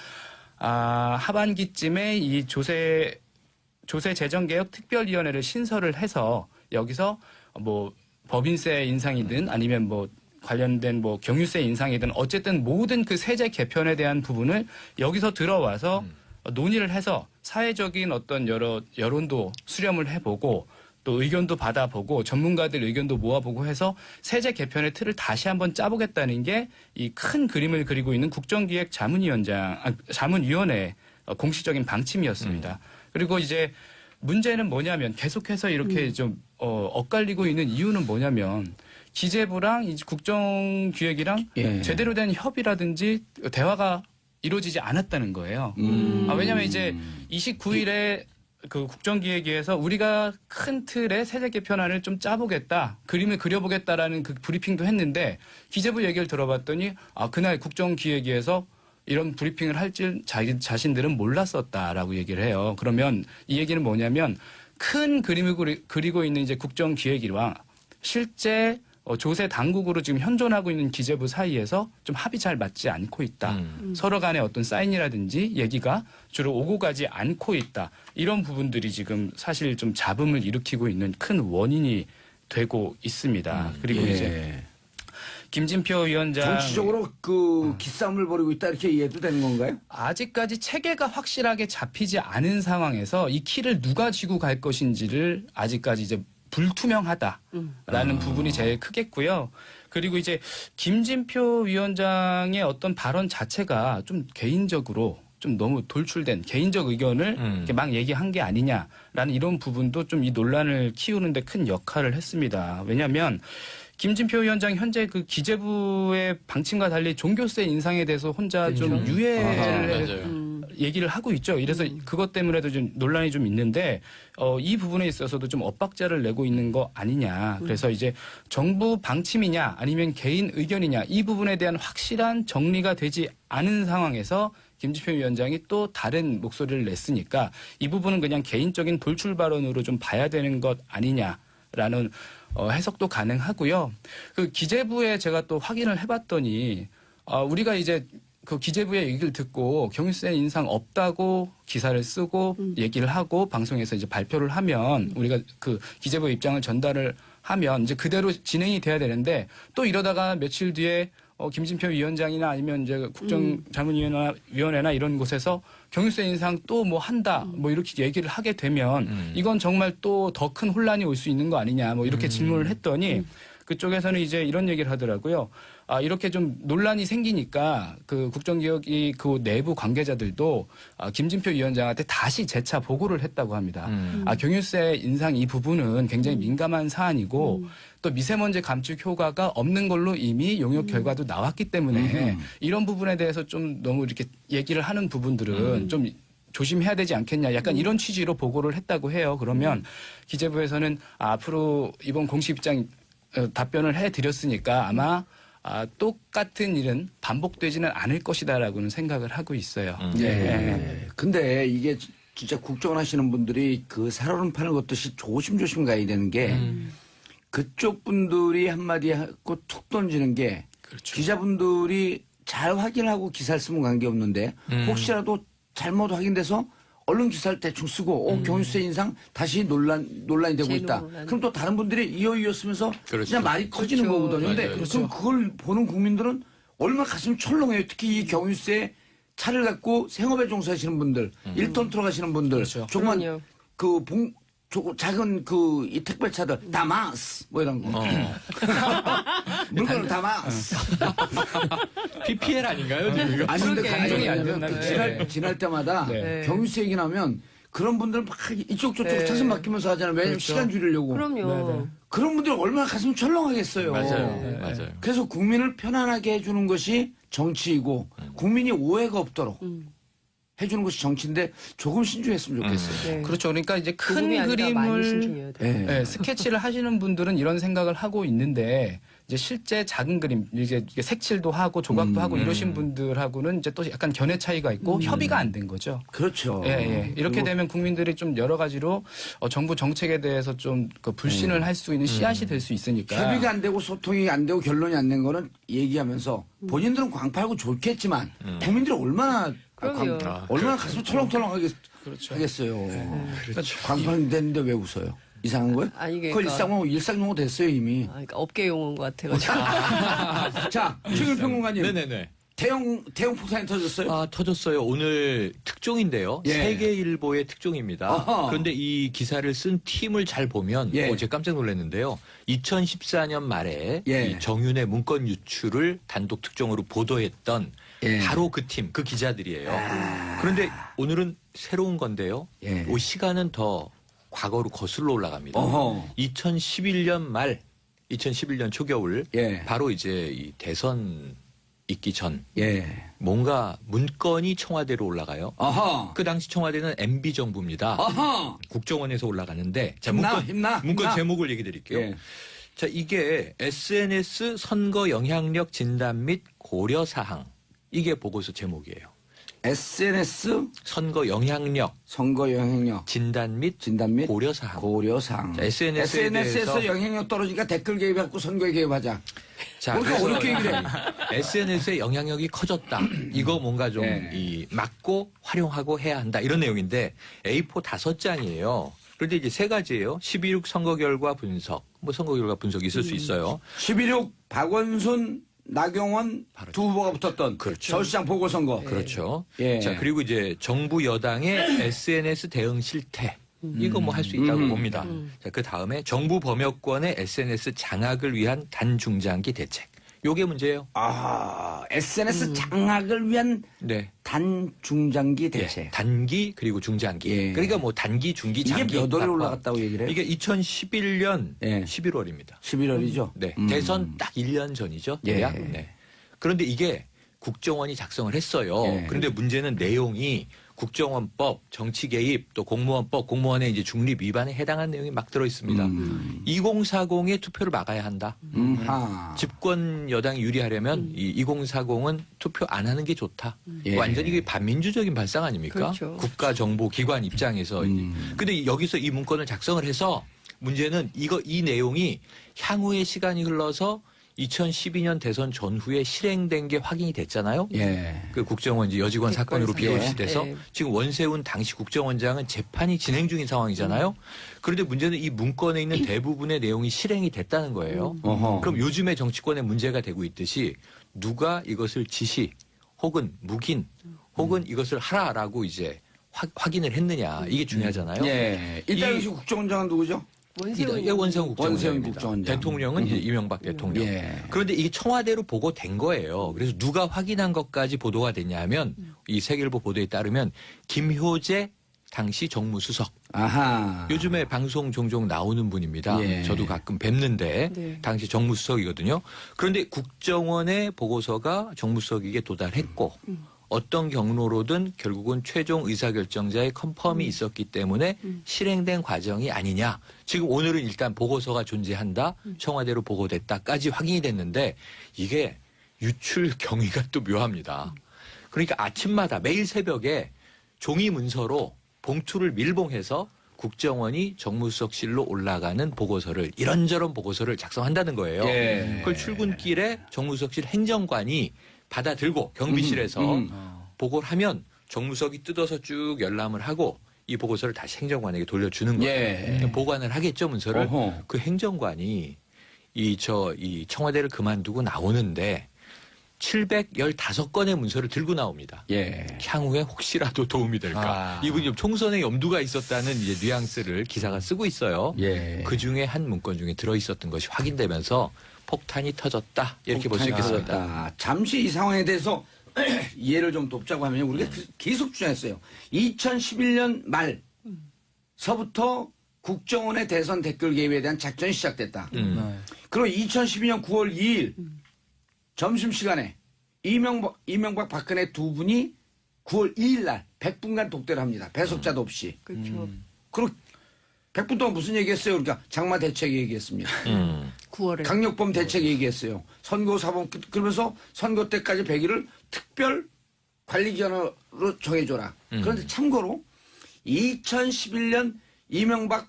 하반기쯤에 이 조세재정개혁 특별위원회를 신설을 해서 여기서 뭐 법인세 인상이든 아니면 뭐 관련된 뭐 경유세 인상이든 어쨌든 모든 그 세제 개편에 대한 부분을 여기서 들어와서 논의를 해서 사회적인 어떤 여러 여론도 수렴을 해보고 또 의견도 받아보고 전문가들 의견도 모아보고 해서 세제 개편의 틀을 다시 한번 짜보겠다는 게 이 큰 그림을 그리고 있는 자문위원회 공식적인 방침이었습니다. 그리고 이제 문제는 뭐냐면 계속해서 이렇게 좀 엇갈리고 있는 이유는 뭐냐면 기재부랑 이제 국정기획이랑 제대로 된 협의라든지 대화가 이루어지지 않았다는 거예요. 왜냐하면 이제 29일에 그 국정기획위에서 우리가 큰 틀의 세제 개편안을 좀 짜보겠다, 그림을 그려보겠다라는 그 브리핑도 했는데 기재부 얘기를 들어봤더니 그날 국정기획위에서 이런 브리핑을 할 줄 자신들은 몰랐었다라고 얘기를 해요. 그러면 이 얘기는 뭐냐면 큰 그림을 그리고 있는 이제 국정기획위랑 실제 조세 당국으로 지금 현존하고 있는 기재부 사이에서 좀 합이 잘 맞지 않고 있다. 서로 간의 어떤 사인이라든지 얘기가 주로 오고 가지 않고 있다. 이런 부분들이 지금 사실 좀 잡음을 일으키고 있는 큰 원인이 되고 있습니다. 그리고 이제 김진표 위원장 정치적으로 그 기싸움을 벌이고 있다 이렇게 이해도 되는 건가요? 아직까지 체계가 확실하게 잡히지 않은 상황에서 이 키를 누가 쥐고 갈 것인지를 아직까지 이제 불투명하다라는 부분이 제일 크겠고요. 그리고 이제 김진표 위원장의 어떤 발언 자체가 좀 개인적으로 좀 너무 돌출된 개인적 의견을 이렇게 막 얘기한 게 아니냐라는 이런 부분도 좀 이 논란을 키우는데 큰 역할을 했습니다. 왜냐하면 김진표 위원장 현재 그 기재부의 방침과 달리 종교세 인상에 대해서 혼자 좀 유예를 얘기를 하고 있죠. 이래서 그것 때문에도 좀 논란이 좀 있는데 이 부분에 있어서도 좀 엇박자를 내고 있는 거 아니냐. 그래서 이제 정부 방침이냐 아니면 개인 의견이냐 이 부분에 대한 확실한 정리가 되지 않은 상황에서 김진표 위원장이 또 다른 목소리를 냈으니까 이 부분은 그냥 개인적인 돌출 발언으로 좀 봐야 되는 것 아니냐라는 있다라는 해석도 가능하고요. 그 기재부에 제가 또 확인을 해봤더니 우리가 이제 그 기재부의 얘기를 듣고 경유세 인상 없다고 기사를 쓰고 얘기를 하고 방송에서 이제 발표를 하면 우리가 그 기재부의 입장을 전달을 하면 이제 그대로 진행이 돼야 되는데 또 이러다가 며칠 뒤에 김진표 위원장이나 아니면 이제 국정자문위원회나 이런 곳에서 경유세 인상 또 뭐 한다 뭐 이렇게 얘기를 하게 되면 이건 정말 또 더 큰 혼란이 올 수 있는 거 아니냐 뭐 이렇게 질문을 했더니 그쪽에서는 이제 이런 얘기를 하더라고요. 이렇게 좀 논란이 생기니까 그 국정기획위 그 내부 관계자들도 김진표 위원장한테 다시 재차 보고를 했다고 합니다. 경유세 인상 이 부분은 굉장히 민감한 사안이고 또 미세먼지 감축 효과가 없는 걸로 이미 용역 결과도 나왔기 때문에 이런 부분에 대해서 좀 너무 이렇게 얘기를 하는 부분들은 좀 조심해야 되지 않겠냐. 약간 이런 취지로 보고를 했다고 해요. 그러면 기재부에서는 앞으로 이번 공식 입장 답변을 해드렸으니까 아마 똑같은 일은 반복되지는 않을 것이다라고는 생각을 하고 있어요. 네. 근데 이게 진짜 국정을 하시는 분들이 그 살얼음 파는 것듯이 조심조심 가야 되는 게 그쪽 분들이 한마디 하고 툭 던지는 게 그렇죠. 기자분들이 잘 확인하고 기사를 쓰면 관계없는데 혹시라도 잘못 확인돼서 언론 기사를 대충 쓰고 경유세 인상 다시 논란이 되고 있다. 그럼 또 다른 분들이 이어이어 쓰면서 그렇죠. 그냥 말이 커지는 그렇죠. 거거든요. 근데 그럼 그걸 보는 국민들은 얼마나 가슴이 철렁해요. 특히 이 경유세 차를 갖고 생업에 종사하시는 분들, 1톤 들어가시는 분들, 그렇죠. 조그만 그럼요. 작은 이 택배차들 다마스 뭐 이런 거 물건을 다마스 PPL 아닌가요? 지금? 아니 근데 그러게. 감정이 안 네. 되나 지날 때마다 네. 경유세 얘기 나면 그런 분들은 막 이쪽 저쪽 네. 차선 바뀌면서 하잖아요. 왜냐면 그렇죠. 시간 줄이려고. 그럼요. 그런 분들 얼마나 가슴 철렁하겠어요. 맞아요. 맞아요. 그래서 국민을 편안하게 해주는 것이 정치이고 국민이 오해가 없도록 해주는 것이 정치인데 조금 신중했으면 좋겠어요. 네. 그렇죠. 그러니까 이제 큰 조금이 아니라 많이 그림을 신중해야 돼요. 네. 네, 스케치를 하시는 분들은 이런 생각을 하고 있는데 이제 실제 작은 그림 이게 색칠도 하고 조각도 하고 이러신 분들하고는 이제 또 약간 견해 차이가 있고 협의가 안 된 거죠. 그렇죠. 예, 예. 이렇게 되면 국민들이 좀 여러 가지로 정부 정책에 대해서 좀 그 불신을 할 수 있는 씨앗이 될 수 있으니까. 협의가 안 되고 소통이 안 되고 결론이 안 낸 거는 얘기하면서 본인들은 광파하고 좋겠지만 국민들이 얼마나 그럼요. 얼마나 가슴 철렁철렁하게 그렇죠. 하겠어요. 광파됐는데 왜 웃어요? 이상한 거예요? 아니, 그거 그러니까. 일상용어 됐어요 이미. 그러니까 업계 용어인 것 같아가지고. 자, 최근 평론가님. 네네네. 대형 폭탄이 터졌어요? 터졌어요. 오늘 특종인데요. 예. 세계일보의 특종입니다. 어허. 그런데 이 기사를 쓴 팀을 잘 보면 예. 제가 깜짝 놀랐는데요. 2014년 말에 예. 이 정윤의 문건 유출을 단독 특종으로 보도했던 예. 바로 그 팀, 그 기자들이에요. 그런데 오늘은 새로운 건데요. 예. 이 시간은 더 과거로 거슬러 올라갑니다. 어허. 2011년 말, 2011년 초겨울, 예. 바로 이제 이 대선 있기 전 예. 뭔가 문건이 청와대로 올라가요. 어허. 그 당시 청와대는 MB 정부입니다. 어허. 국정원에서 올라가는데 자, 힘나, 문건 힘나. 제목을 얘기 드릴게요. 예. 자, 이게 SNS 선거 영향력 진단 및 고려 사항. 이게 보고서 제목이에요. SNS 선거 영향력 선거 영향력 진단 및 고려 사항. 고려사항. 자, SNS에 SNS에서 대해서 영향력 떨어지니까 댓글 개입하고 선거에 개입하자. 자, 그러니까 그래서 어렵게 얘기를 해. SNS의 영향력이 커졌다. 이거 뭔가 좀 예. 막고 활용하고 해야 한다. 이런 내용인데 A4 5장이에요. 그런데 이제 세 가지예요. 12.6 선거 결과 분석. 뭐 선거 결과 분석이 있을 수 있어요. 11.6 박원순 나경원 바로 두 후보가 붙었던 그렇죠. 서울시장 보궐선거. 그렇죠. 예. 자, 그리고 이제 정부 여당의 SNS 대응 실태. 이거 뭐 할 수 있다고 봅니다. 자, 그 다음에 정부 범여권의 SNS 장악을 위한 단중장기 대책. 요게 문제예요. SNS 장악을 위한 네. 단중장기 대책. 예, 단기 그리고 중장기. 예. 그러니까 뭐 단기, 중기, 이게 장기. 몇 월에 딱 올라갔다고 얘기를 해요? 이게 2011년 예. 11월입니다. 11월이죠? 네. 대선 딱 1년 전이죠. 예. 대략. 네. 그런데 이게 국정원이 작성을 했어요. 예. 그런데 문제는 내용이 국정원법, 정치 개입, 또 공무원법, 공무원의 이제 중립 위반에 해당한 내용이 막 들어 있습니다. 2040의 투표를 막아야 한다. 집권 여당이 유리하려면 이 2040은 투표 안 하는 게 좋다. 예. 완전히 이게 반민주적인 발상 아닙니까? 그렇죠. 국가 정보 기관 입장에서. 근데 여기서 이 문건을 작성을 해서 문제는 이 내용이 향후에 시간이 흘러서 2012년 대선 전후에 실행된 게 확인이 됐잖아요. 예. 그 국정원 이제 여직원 사건으로 비화시돼서 지금 원세훈 당시 국정원장은 재판이 진행 중인 상황이잖아요. 그런데 문제는 이 문건에 있는 대부분의 내용이 실행이 됐다는 거예요. 그럼 요즘의 정치권에 문제가 되고 있듯이 누가 이것을 지시 혹은 묵인 혹은 이것을 하라라고 이제 확인을 했느냐 이게 중요하잖아요. 예. 일단 당시 국정원장은 누구죠? 원세훈 국정원장입니다. 대통령은 이제 이명박 대통령. 예. 그런데 이게 청와대로 보고된 거예요. 그래서 누가 확인한 것까지 보도가 됐냐면 이 세계일보 보도에 따르면 김효재 당시 정무수석. 아하. 요즘에 방송 종종 나오는 분입니다. 예. 저도 가끔 뵙는데 네. 당시 정무수석이거든요. 그런데 국정원의 보고서가 정무수석에게 도달했고 어떤 경로로든 결국은 최종 의사결정자의 컨펌이 있었기 때문에 실행된 과정이 아니냐. 지금 오늘은 일단 보고서가 존재한다. 청와대로 보고됐다까지 확인이 됐는데 이게 유출 경위가 또 묘합니다. 그러니까 아침마다 매일 새벽에 종이 문서로 봉투를 밀봉해서 국정원이 정무수석실로 올라가는 보고서를 이런저런 보고서를 작성한다는 거예요. 예. 그걸 출근길에 정무수석실 행정관이 받아들고 경비실에서 보고를 하면 정무석이 뜯어서 쭉 열람을 하고 이 보고서를 다시 행정관에게 돌려주는 거예요. 예. 보관을 하겠죠, 문서를. 어허. 그 행정관이 이 청와대를 그만두고 나오는데 715건의 문서를 들고 나옵니다. 예. 향후에 혹시라도 도움이 될까. 이분이 좀 총선에 염두가 있었다는 이제 뉘앙스를 기사가 쓰고 있어요. 예. 그 중에 한 문건 중에 들어있었던 것이 확인되면서 폭탄이 터졌다. 이렇게 볼 수 있겠습니다. 터졌다. 잠시 이 상황에 대해서 이해를 좀 돕자고 하면 우리가 계속 주장했어요. 2011년 말서부터 국정원의 대선 댓글 개입에 대한 작전이 시작됐다. 그리고 2012년 9월 2일 점심시간에 이명박 박근혜 두 분이 9월 2일 날 100분간 독대를 합니다. 배석자도 없이. 그렇죠. 그리고 100분 동안 무슨 얘기했어요? 그러니까 장마 대책 얘기했습니다. 9월에. 강력범 대책 얘기했어요. 선거사범 그러면서 선거 때까지 100일을 특별 관리기관으로 정해줘라. 그런데 참고로 2011년 이명박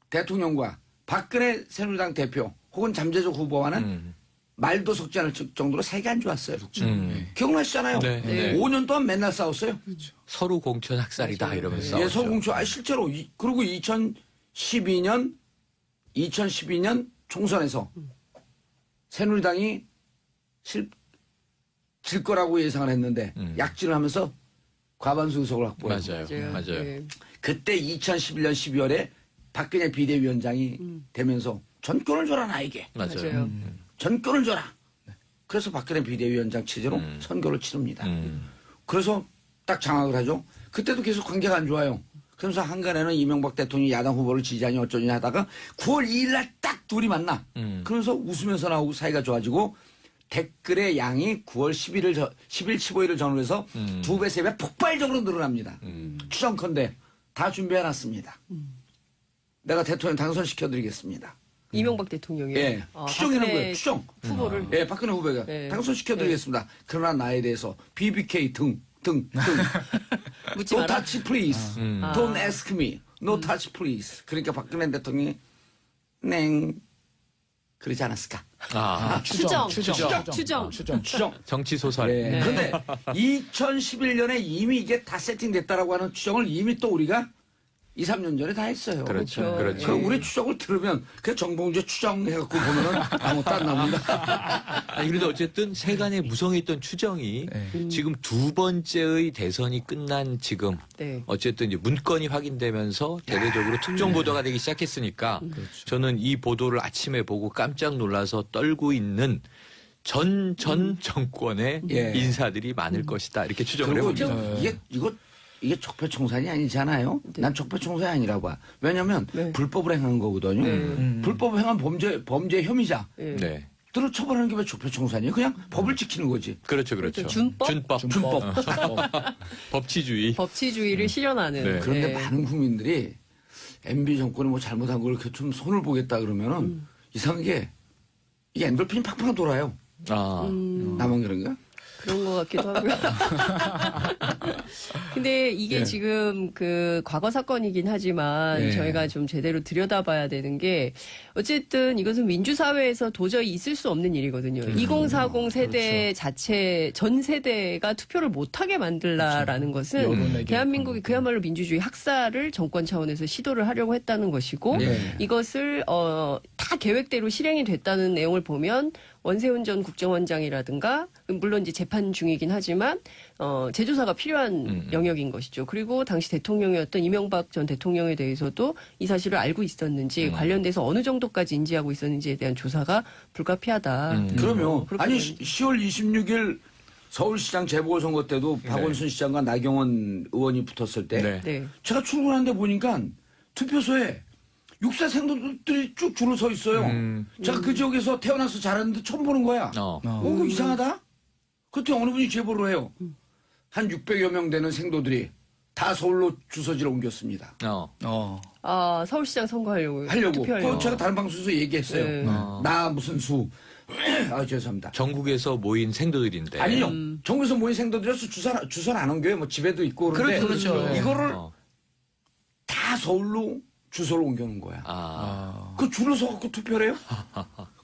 대통령과 박근혜 새누리당 대표 혹은 잠재적 후보와는 말도 섞지 않을 정도로 사이가 안 좋았어요. 기억나시잖아요. 네. 네. 5년 동안 맨날 싸웠어요. 서로 공천 학살이다 이러면서. 예, 서공초 실제로 그리고 2012년 총선에서 새누리당이 질 거라고 예상을 했는데 약진을 하면서 과반수 의석을 확보했어요. 맞아요. 네. 그때 2011년 12월에 박근혜 비대위원장이 되면서 전권을 줘라 나에게. 맞아요. 전권을 줘라. 그래서 박근혜 비대위원장 체제로 선거를 치릅니다. 그래서 딱 장악을 하죠. 그때도 계속 관계가 안 좋아요. 그러면서 한간에는 이명박 대통령이 야당 후보를 지지하니 어쩌니 하다가 9월 2일 날 딱 둘이 만나. 그러면서 웃으면서 나오고 사이가 좋아지고 댓글의 양이 9월 10일, 15일을 전후로 해서 2배, 3배 폭발적으로 늘어납니다. 추정컨대 다 준비해놨습니다. 내가 대통령 당선시켜드리겠습니다. 이명박 대통령이. 예. 추정이라는 거예요. 추정. 후보를. 예, 박근혜 후보가 네. 당선시켜드리겠습니다. 그러나 나에 대해서 BBK 등. 묻지 No 마라. touch please. Don't ask me. No touch please. 그러니까 박근혜 대통령이 냉 그러지 않았을까? 추정. 정치 소설. 네. 그런데 2011년에 이미 이게 다 세팅됐다라고 하는 추정을 이미 또 우리가 2, 3년 전에 다 했어요. 그렇죠. 그 우리 추정을 들으면 그 정봉주 추정해갖고 보면은 아무것도 안 나옵니다. 아니, 그래도 어쨌든 세간에 무성했던 추정이 지금 두 번째의 대선이 끝난 지금 네. 어쨌든 이제 문건이 확인되면서 대대적으로 특종 보도가 되기 시작했으니까 저는 이 보도를 아침에 보고 깜짝 놀라서 떨고 있는 전 정권의 인사들이 많을 것이다 이렇게 추정을 그리고 해봅니다. 이게 적폐청산이 아니잖아요. 난 적폐청산이 아니라고 봐. 왜냐하면 불법을 행한 거거든요. 불법을 행한 범죄 혐의자. 네. 들을 처벌하는 게 왜 적폐청산이에요? 그냥 법을 지키는 거지. 그렇죠. 준법? 준법. 법치주의. 법치주의를 실현하는. 네. 그런데 네. 많은 국민들이 MB 정권이 뭐 잘못한 걸 이렇게 좀 손을 보겠다 그러면은 이상하게 이게 엔돌핀이 팍팍 돌아요. 나만 그런가? 그런 것 같기도 하고요. 근데 이게 지금 그 과거 사건이긴 하지만 저희가 좀 제대로 들여다봐야 되는 게 어쨌든 이것은 민주사회에서 도저히 있을 수 없는 일이거든요. 2040 세대 자체 전 세대가 투표를 못하게 만들라라는 것은 대한민국이 그야말로 민주주의 학살을 정권 차원에서 시도를 하려고 했다는 것이고 이것을 다 계획대로 실행이 됐다는 내용을 보면 원세훈 전 국정원장이라든가 물론 이제 재판 중이긴 하지만 재조사가 필요한 영역인 것이죠. 그리고 당시 대통령이었던 이명박 전 대통령에 대해서도 이 사실을 알고 있었는지 관련돼서 어느 정도까지 인지하고 있었는지에 대한 조사가 불가피하다. 그러면 아니 10월 26일 서울시장 재보궐선거 때도 박원순 시장과 나경원 의원이 붙었을 때 제가 출근하는데 보니까 투표소에 6세 생도들이 쭉 줄을 서 있어요. 제가 그 지역에서 태어나서 자랐는데 처음 보는 거야. 그거 이상하다? 그때 어느 분이 제보를 해요. 한 600여 명 되는 생도들이 다 서울로 주소지를 옮겼습니다. 아, 서울시장 선거하려고. 그거 제가 다른 방송에서 얘기했어요. 나 무슨 수. 아, 죄송합니다. 전국에서 모인 생도들인데. 아니요. 전국에서 모인 생도들에서 주소를 안 옮겨요. 뭐 집에도 있고 그런데 그렇죠. 이거를 다 서울로 주소를 옮겨놓은 거야. 그 줄을 서갖고 투표를 해요?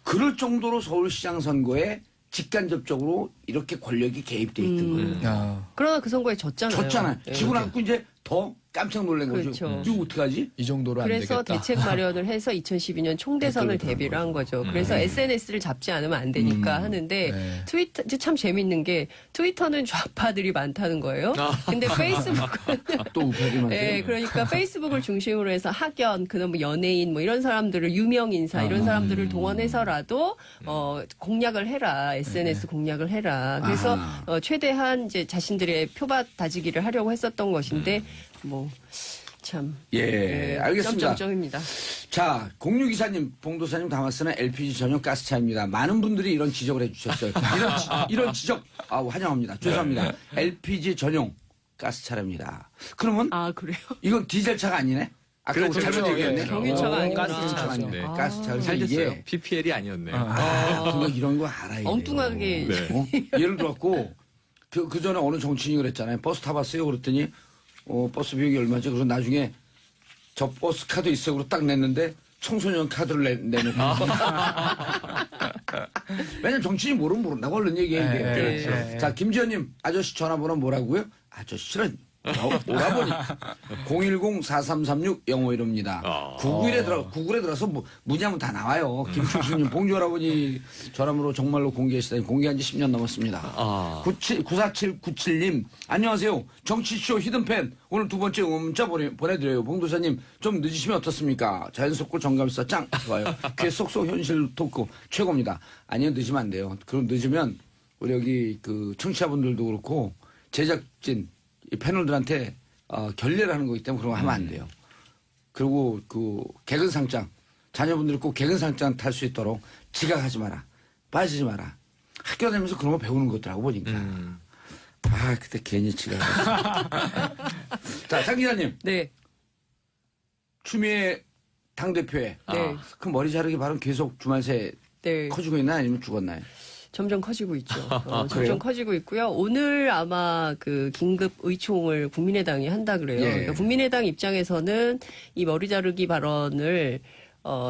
그럴 정도로 서울시장 선거에 직간접적으로 이렇게 권력이 개입돼 있던 거예요. 그러나 그 선거에 졌잖아요. 지고 나서 이제 더 깜짝 놀란 거죠. 그렇죠. 이거 어떡하지? 이 정도로 안 그래서 되겠다. 대책 마련을 해서 2012년 총대선을 대비를 한 거죠. 그래서 SNS를 잡지 않으면 안 되니까 하는데 트위터 참 재밌는 게 트위터는 좌파들이 많다는 거예요. 근데 페이스북은 또 우파들이 많대요. 네, 그러니까 페이스북을 중심으로 해서 학연, 그다음 뭐 연예인 뭐 이런 사람들을 유명 인사 이런 사람들을 동원해서라도 공략을 해라. SNS 공략을 해라. 그래서 최대한 이제 자신들의 표밭 다지기를 하려고 했었던 것인데 참. 알겠습니다. 점점점입니다. 자, 0624님, 봉도사님 담아쓰는 LPG 전용 가스차입니다. 많은 분들이 이런 지적을 해주셨어요. 이런 지적, 환영합니다. 죄송합니다. LPG 전용 가스차랍니다. 그러면. 그래요? 이건 디젤차가 아니네? 아까 그렇죠. 잘못 얘기했네. 경유차가 아니구나. 가스차가 아니네. 네. 가스차. 잘 이게. 됐어요. PPL이 아니었네. 그거 이런 거 알아야 돼요. 엉뚱하게. 예를 들었고, 그 전에 어느 정치인이 그랬잖아요. 버스 타봤어요? 그랬더니, 버스 비용이 얼마지? 그래서 나중에 저 버스 카드 있어. 그러고 딱 냈는데 청소년 카드를 내놓고. 왜냐면 정치인이 모른다고 얼른 얘기해야 돼요. 그렇죠. 자, 김지현님, 아저씨 전화번호 뭐라고요? 아저씨는 오라버니 010-4336-0515입니다. 구글에 들어서 문의하면 다 나와요. 김충식님, 봉주 할아버지 전화번호 정말로 공개하시다니 공개한 지 10년 넘었습니다. 94797님, 안녕하세요. 정치쇼 히든팬. 오늘 두 번째 응원 문자 보내드려요. 봉도사님, 좀 늦으시면 어떻습니까? 자연스럽고 정감있어 짱 좋아요. 귀에 쏙쏙 현실 토크 최고입니다. 아니요, 늦으면 안 돼요. 그럼 늦으면 우리 여기 그 청취자분들도 그렇고 제작진 이 패널들한테 결례를 하는 거기 때문에 그런 거 하면 안 돼요. 그리고 그 개근상장 자녀분들이 꼭 개근상장 탈 수 있도록 지각하지 마라. 빠지지 마라. 학교 다니면서 그런 거 배우는 것들하고 보니까. 그때 괜히 지각했어. 자, 장 기자님. 네. 추미애 당대표에 그 머리 자르기 발언 계속 주말 새에 커지고 있나요? 아니면 죽었나요? 점점 커지고 있죠. 그래요? 점점 커지고 있고요. 오늘 아마 그 긴급 의총을 국민의당이 한다 그래요. 그러니까 국민의당 입장에서는 이 머리 자르기 발언을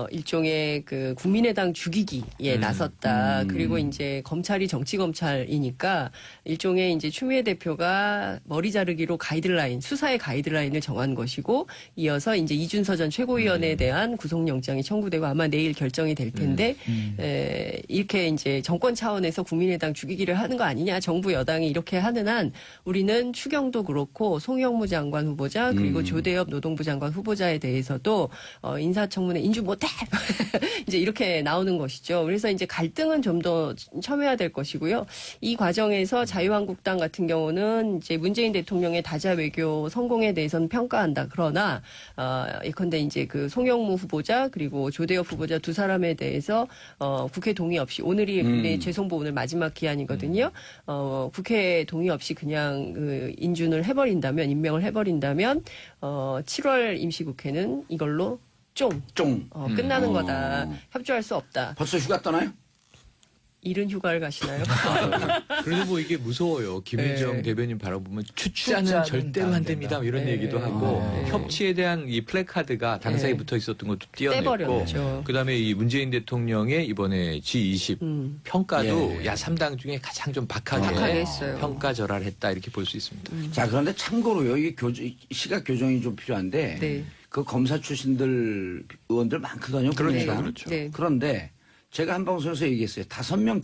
일종의 그 국민의당 죽이기에 나섰다. 그리고 이제 검찰이 정치 검찰이니까 일종의 이제 추미애 대표가 머리 자르기로 가이드라인, 수사의 가이드라인을 정한 것이고 이어서 이제 이준서 전 최고위원에 대한 구속영장이 청구되고 아마 내일 결정이 될 텐데 이렇게 이제 정권 차원에서 국민의당 죽이기를 하는 거 아니냐. 정부 여당이 이렇게 하는 한 우리는 추경도 그렇고 송영무 장관 후보자 그리고 조대엽 노동부 장관 후보자에 대해서도 인사청문회 인주 못해 이제 이렇게 나오는 것이죠. 그래서 이제 갈등은 좀 더 첨예해야 될 것이고요. 이 과정에서 자유한국당 같은 경우는 이제 문재인 대통령의 다자 외교 성공에 대해서는 평가한다. 그러나 예컨대 이제 그 송영무 후보자 그리고 조대엽 후보자 두 사람에 대해서 국회 동의 없이 오늘이 재송보 오늘 마지막 기한이거든요. 국회 동의 없이 그냥 그 인준을 해버린다면 임명을 해버린다면 7월 임시국회는 이걸로 끝나는 거다. 협조할 수 없다. 벌써 휴가 떠나요? 이른 휴가를 가시나요? 그래도 뭐 이게 무서워요. 김희정 네. 대변인 바라보면 추자는 절대로 안 됩니다. 이런 네. 얘기도 하고 네. 협치에 대한 이 플래카드가 당사에 네. 붙어 있었던 것도 띄어냈고 떼버렸죠. 그다음에 이 문재인 대통령의 이번에 G20 평가도 예. 야 3당 중에 가장 좀 박하게 했어요. 평가절하했다 이렇게 볼 수 있습니다. 자, 그런데 참고로요, 이 시각 교정이 좀 필요한데, 네. 그 검사 출신들 의원들 많거든요. 그렇죠, 국민의당. 그렇죠. 네. 그런데 제가 한 방송에서 얘기했어요. 5명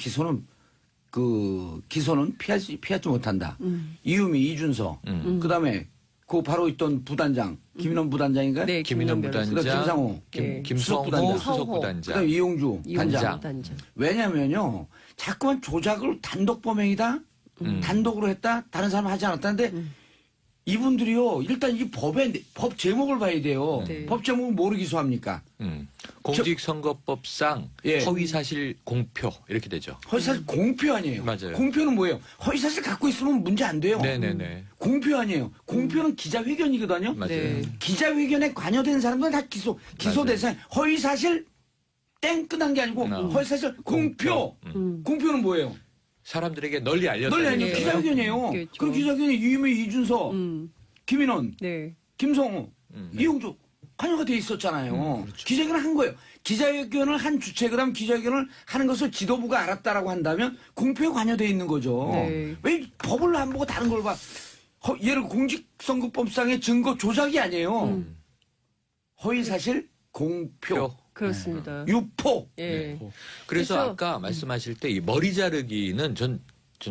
기소는 피하지 못한다. 이유미, 이준서, 그다음에 그 바로 있던 부단장, 김인원 부단장인가요? 네, 김인원 변호사. 부단장, 김상호, 네. 김성호 수석부단장. 수석부단장. 그다음에 이용주 단장. 단장. 왜냐면요, 자꾸만 조작을 단독 범행이다, 단독으로 했다, 다른 사람 하지 않았다는데 이분들이요, 일단 이 법 제목을 봐야 돼요. 네. 법 제목은 뭐를 기소합니까? 공직선거법상 예. 허위사실 공표 이렇게 되죠. 허위사실 공표 아니에요. 맞아요. 공표는 뭐예요? 허위사실 갖고 있으면 문제 안 돼요. 네네네. 공표 아니에요. 공표는 기자회견이거든요. 맞아요. 네. 기자회견에 관여된 사람들은 다 기소 맞아요. 대상. 허위사실 땡 끝난 게 아니고 허위사실 공표. 공표는 뭐예요? 사람들에게 널리 알렸다. 널리 아니에요. 네. 기자회견이에요. 그렇죠. 그 기자회견에 이유미, 이준서, 김인원, 네. 김성호, 이용주 관여가 돼 있었잖아요. 기자회견을 한 거예요. 기자회견을 한 주체, 그다음 기자회견을 하는 것을 지도부가 알았다라고 한다면 공표에 관여돼 있는 거죠. 네. 왜 법을 안 보고 다른 걸 봐? 얘를 공직선거법상의 증거 조작이 아니에요. 허위사실 공표, 그렇습니다. 유포. 예. 그래서 그래서- 아까 말씀하실 때 이 머리 자르기는 전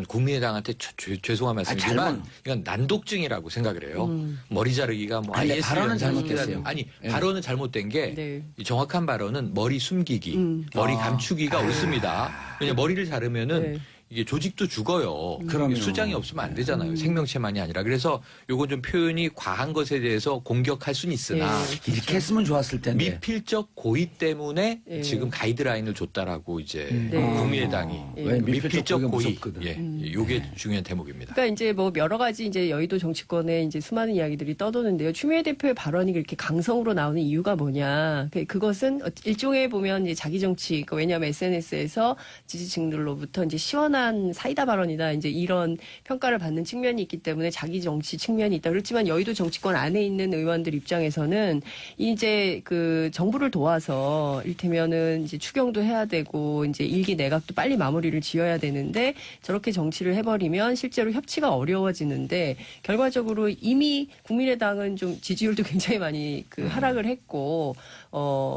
국민의당한테 죄송한 말씀이지만 잘못. 이건 난독증이라고 생각을 해요. 머리 자르기가 뭐 아니, IS 발언은 연산 잘못됐어요. 시키다니. 아니 예. 발언은 잘못된 게 네. 이 정확한 발언은 머리 숨기기, 머리 감추기가 옳습니다. 왜냐 머리를 자르면은 네. 이게 조직도 죽어요. 그럼요. 수장이 없으면 안 되잖아요. 생명체만이 아니라. 그래서 요건 좀 표현이 과한 것에 대해서 공격할 수는 있으나 네. 이렇게 했으면 좋았을 텐데. 미필적 고의 때문에 예. 지금 가이드라인을 줬다라고 이제 네. 국민의당이 왜 미필적 고의가 고의, 무섭거든. 예, 요게 중요한 대목입니다. 그러니까 이제 뭐 여러 가지 이제 여의도 정치권에 이제 수많은 이야기들이 떠도는데요. 추미애 대표의 발언이 그렇게 강성으로 나오는 이유가 뭐냐? 그것은 일종의 보면 이제 자기 정치. 그러니까 왜냐하면 SNS에서 지지층들로부터 이제 시원한 사이다 발언이다. 이제 이런 평가를 받는 측면이 있기 때문에 자기 정치 측면이 있다. 그렇지만 여의도 정치권 안에 있는 의원들 입장에서는 이제 그 정부를 도와서 이를테면은 이제 추경도 해야 되고 이제 일기 내각도 빨리 마무리를 지어야 되는데 저렇게 정치를 해버리면 실제로 협치가 어려워지는데 결과적으로 이미 국민의당은 좀 지지율도 굉장히 많이 그 하락을 했고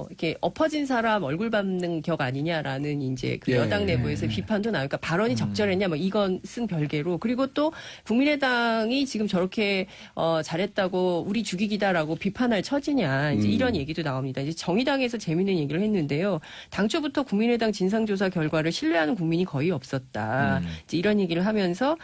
이렇게 엎어진 사람 얼굴 밟는 격 아니냐라는 이제 그 예. 여당 내부에서 비판도 나요. 그러니까 발언이 적절했냐 뭐 이건 쓴 별개로 그리고 또 국민의당이 지금 저렇게 잘했다고 우리 죽이기다라고 비판할 처지냐 이제 이런 얘기도 나옵니다. 이제 정의당에서 재미있는 얘기를 했는데요. 당초부터 국민의당 진상조사 결과를 신뢰하는 국민이 거의 없었다. 이제 이런 얘기를 하면서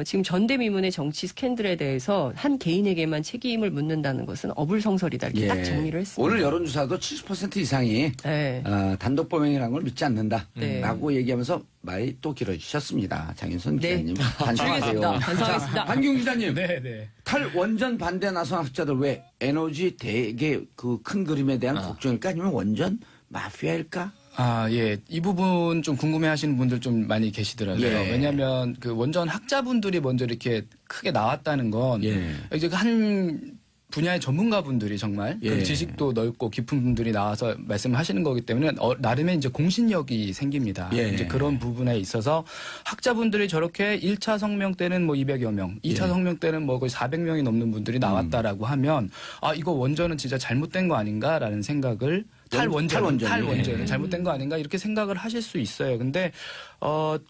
지금 전대미문의 정치 스캔들에 대해서 한 개인에게만 책임을 묻는다는 것은 어불성설이다 이렇게 딱 정리를 했습니다. 오늘 여론조사도 70% 이상이 네. 단독 범행이라는 걸 믿지 않는다. 네. 라고 얘기하면서 말이 또 길어지셨습니다. 장윤선 네. 기자님. 반성하세요. 반성하겠습니다. 한경 기자님. 네. 탈원전 반대 나선 학자들 왜 에너지 대개 그 큰 그림에 대한 걱정일까? 아니면 원전 마피아일까? 아, 예. 이 부분 좀 궁금해 하시는 분들 좀 많이 계시더라고요. 예. 왜냐하면 그 원전 학자분들이 먼저 이렇게 크게 나왔다는 건 예. 이제 한 분야의 전문가분들이 정말 예. 그 지식도 넓고 깊은 분들이 나와서 말씀하시는 거기 때문에 나름의 이제 공신력이 생깁니다. 예. 이제 그런 부분에 있어서 학자분들이 저렇게 1차 성명 때는 뭐 200여 명, 2차 예. 성명 때는 뭐 거의 400명이 넘는 분들이 나왔다라고 하면 아, 이거 원전은 진짜 잘못된 거 아닌가라는 생각을 탈원전은 예. 잘못된 거 아닌가 이렇게 생각을 하실 수 있어요. 근데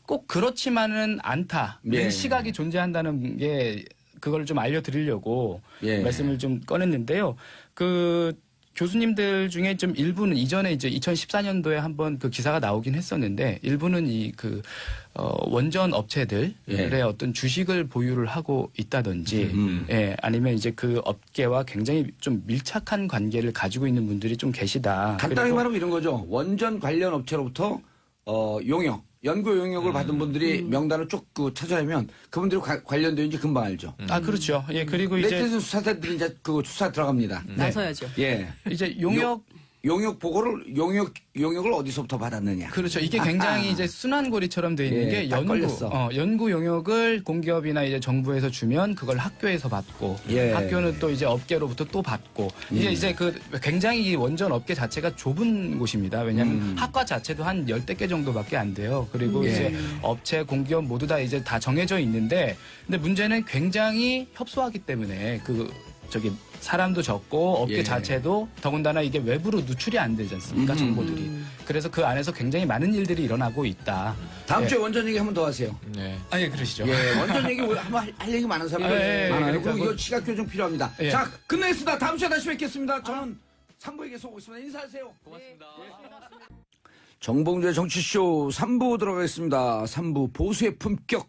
꼭 그렇지만은 않다는 예. 시각이 존재한다는 게 그걸 좀 알려드리려고 예. 말씀을 좀 꺼냈는데요. 그 교수님들 중에 좀 일부는 이전에 이제 2014년도에 한번 그 기사가 나오긴 했었는데 일부는 이 그 원전 업체들의 예. 어떤 주식을 보유를 하고 있다든지 예, 아니면 이제 그 업계와 굉장히 좀 밀착한 관계를 가지고 있는 분들이 좀 계시다. 간단하게 그리고 말하면 이런 거죠. 원전 관련 업체로부터 연구 용역을 받은 분들이 명단을 쭉 찾아내면 그분들이 관련되는지 금방 알죠. 아, 그렇죠. 예, 그리고 이제 네티즌 수사대들이 이제 그 수사 들어갑니다. 나서야죠. 예. 이제 용역 용역 보고를 용역을 어디서부터 받았느냐? 그렇죠. 이게 굉장히 이제 순환고리처럼 돼 있는 게 딱 걸렸어. 연구 용역을 공기업이나 이제 정부에서 주면 그걸 학교에서 받고 학교는 또 이제 업계로부터 또 받고 이제 그 굉장히 이 원전 업계 자체가 좁은 곳입니다. 왜냐하면 학과 자체도 한 10개 정도밖에 안 돼요. 그리고 이제 업체, 공기업 모두 다 이제 다 정해져 있는데 근데 문제는 굉장히 협소하기 때문에 사람도 적고 업계 자체도 더군다나 이게 외부로 누출이 안 되지 않습니까? 정보들이. 그래서 그 안에서 굉장히 많은 일들이 일어나고 있다. 다음 주에 원전 얘기 한 번 더 하세요. 네. 예, 그러시죠. 예, 원전 얘기 한번 할 얘기 많은 사람들 많아요. 그리고 이거 시각 교정 필요합니다. 자, 끝내겠습니다. 다음 주에 다시 뵙겠습니다. 저는 3부에게서 오겠습니다. 인사하세요. 고맙습니다. 정봉주의 정치쇼 3부 들어가겠습니다. 3부 보수의 품격.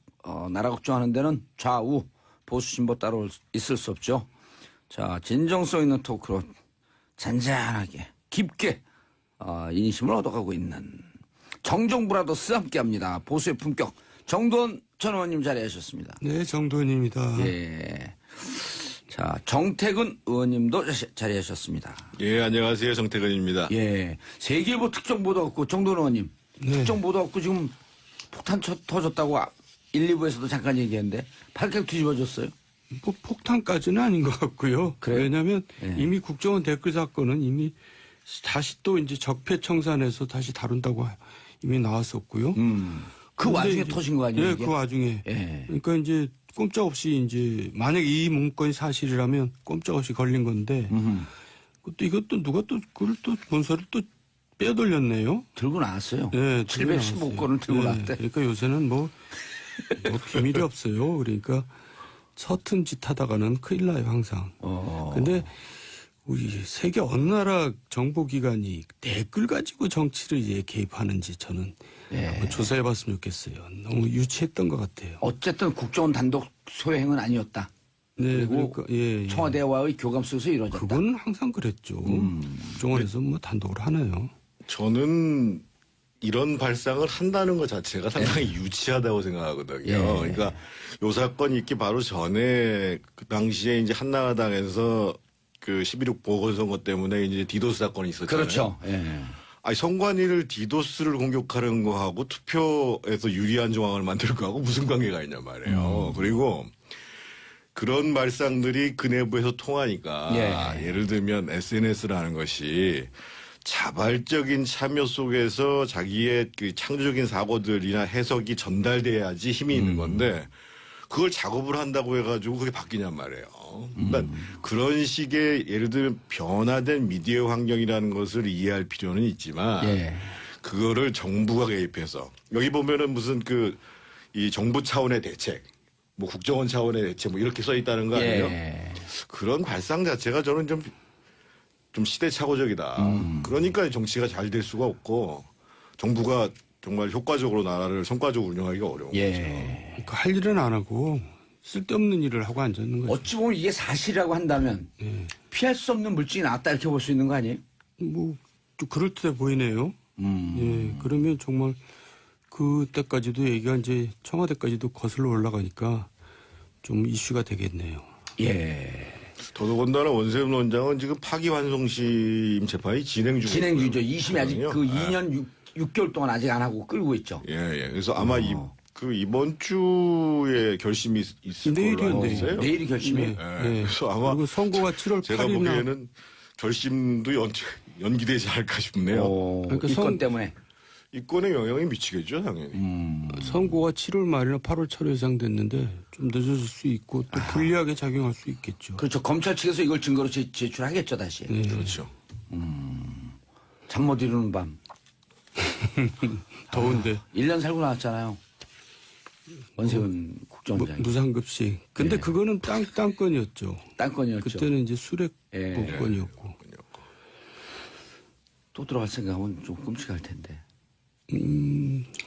나라 걱정하는 데는 좌우 보수 진보 따로 있을 수 없죠. 자, 진정성 있는 토크로 잔잔하게 깊게 인심을 얻어가고 있는 정정브라더스 함께합니다. 보수의 품격 정도원 전 의원님 자리하셨습니다. 네, 정도원입니다. 예. 자, 정태근 의원님도 자리하셨습니다. 예, 안녕하세요. 정태근입니다. 예. 세계일보 특정보도 없고 정도원 의원님 특정보도 없고 지금 폭탄 터졌다고 1, 2부에서도 잠깐 얘기했는데 팔깍 뒤집어졌어요. 뭐 폭탄까지는 아닌 것 같고요. 그래요? 왜냐하면 이미 국정원 댓글 사건은 이미 다시 또 이제 적폐청산해서 다시 다룬다고 이미 나왔었고요. 그 와중에 터진 거 아니에요? 예, 이게? 그 와중에. 예. 그러니까 이제 꼼짝없이 이제 만약 이 문건이 사실이라면 꼼짝없이 걸린 건데 이것도 누가 또 그걸 또 문서를 또 빼돌렸네요. 들고 나왔어요. 네, 715건을 들고 나왔대. 그러니까 요새는 뭐 비밀이 없어요. 그러니까 서툰 짓 하다가는 큰일 나요, 항상. 근데 우리 세계 어느 나라 정보기관이 댓글 가지고 정치를 개입하는지 저는 한번 조사해봤으면 좋겠어요. 너무 유치했던 것 같아요. 어쨌든 국정원 단독 소행은 아니었다. 네, 그리고 그러니까 청와대와의 교감 속에서 이루어졌다. 그건 항상 그랬죠. 국정원에서 뭐 단독으로 하나요? 저는 이런 발상을 한다는 것 자체가 상당히 유치하다고 생각하거든요. 그러니까 요 사건이 있기 바로 전에 그 당시에 이제 한나라당에서 그 11.6 보궐선거 때문에 이제 디도스 사건이 있었잖아요. 그렇죠. 아니 선관위를 디도스를 공격하는 거하고 투표에서 유리한 정황을 만들 거하고 무슨 관계가 있냐 말이에요. 그리고 그런 말상들이 그 내부에서 통하니까 예를 들면 SNS라는 것이 자발적인 참여 속에서 자기의 그 창조적인 사고들이나 해석이 전달돼야지 힘이 있는 건데 그걸 작업을 한다고 해가지고 그게 바뀌냔 말이에요. 그러니까 그런 식의 예를 들면 변화된 미디어 환경이라는 것을 이해할 필요는 있지만 그거를 정부가 개입해서 여기 보면은 무슨 이 정부 차원의 대책 뭐 국정원 차원의 대책 뭐 이렇게 써 있다는 거 아니에요? 그런 발상 자체가 저는 좀 시대착오적이다. 그러니까 정치가 잘 될 수가 없고 정부가 정말 효과적으로 나라를 성과적으로 운영하기가 어려운 거죠. 그러니까 할 일은 안 하고 쓸데없는 일을 하고 앉아있는 거죠. 어찌 보면 이게 사실이라고 한다면 피할 수 없는 물증이 나왔다 이렇게 볼 수 있는 거 아니에요? 뭐 좀 그럴듯해 보이네요. 그러면 정말 그때까지도 얘기가 이제 청와대까지도 거슬러 올라가니까 좀 이슈가 되겠네요. 더더군다나 원세훈 원장은 지금 파기환송심 재판이 진행 중이죠. 진행 중이죠. 2심이 아직 그 2년 6개월 동안 아직 안 하고 끌고 있죠. 그래서 아마 이번 주에 결심이 있을 걸로 알고 있어요. 내일이 결심이에요. 그래서 아마 그리고 선고가 7월 8일이나 제가 보기에는 결심도 연기되지 않을까 싶네요. 그러니까 이건 때문에. 이권에 영향이 미치겠죠, 당연히. 선고가 7월 말이나 8월 초에 예상됐는데 좀 늦어질 수 있고 또 불리하게 작용할 수 있겠죠. 그렇죠. 검찰 측에서 이걸 증거로 제출하겠죠, 다시. 그렇죠. 잠 못 이루는 밤. 더운데. 1년 살고 나왔잖아요. 원세훈 국정원장이. 무상급식. 근데 그거는 땅건이었죠. 땅건이었죠. 그때는 이제 수렉 복권이었고. 또 들어갈 생각은 좀 끔찍할 텐데.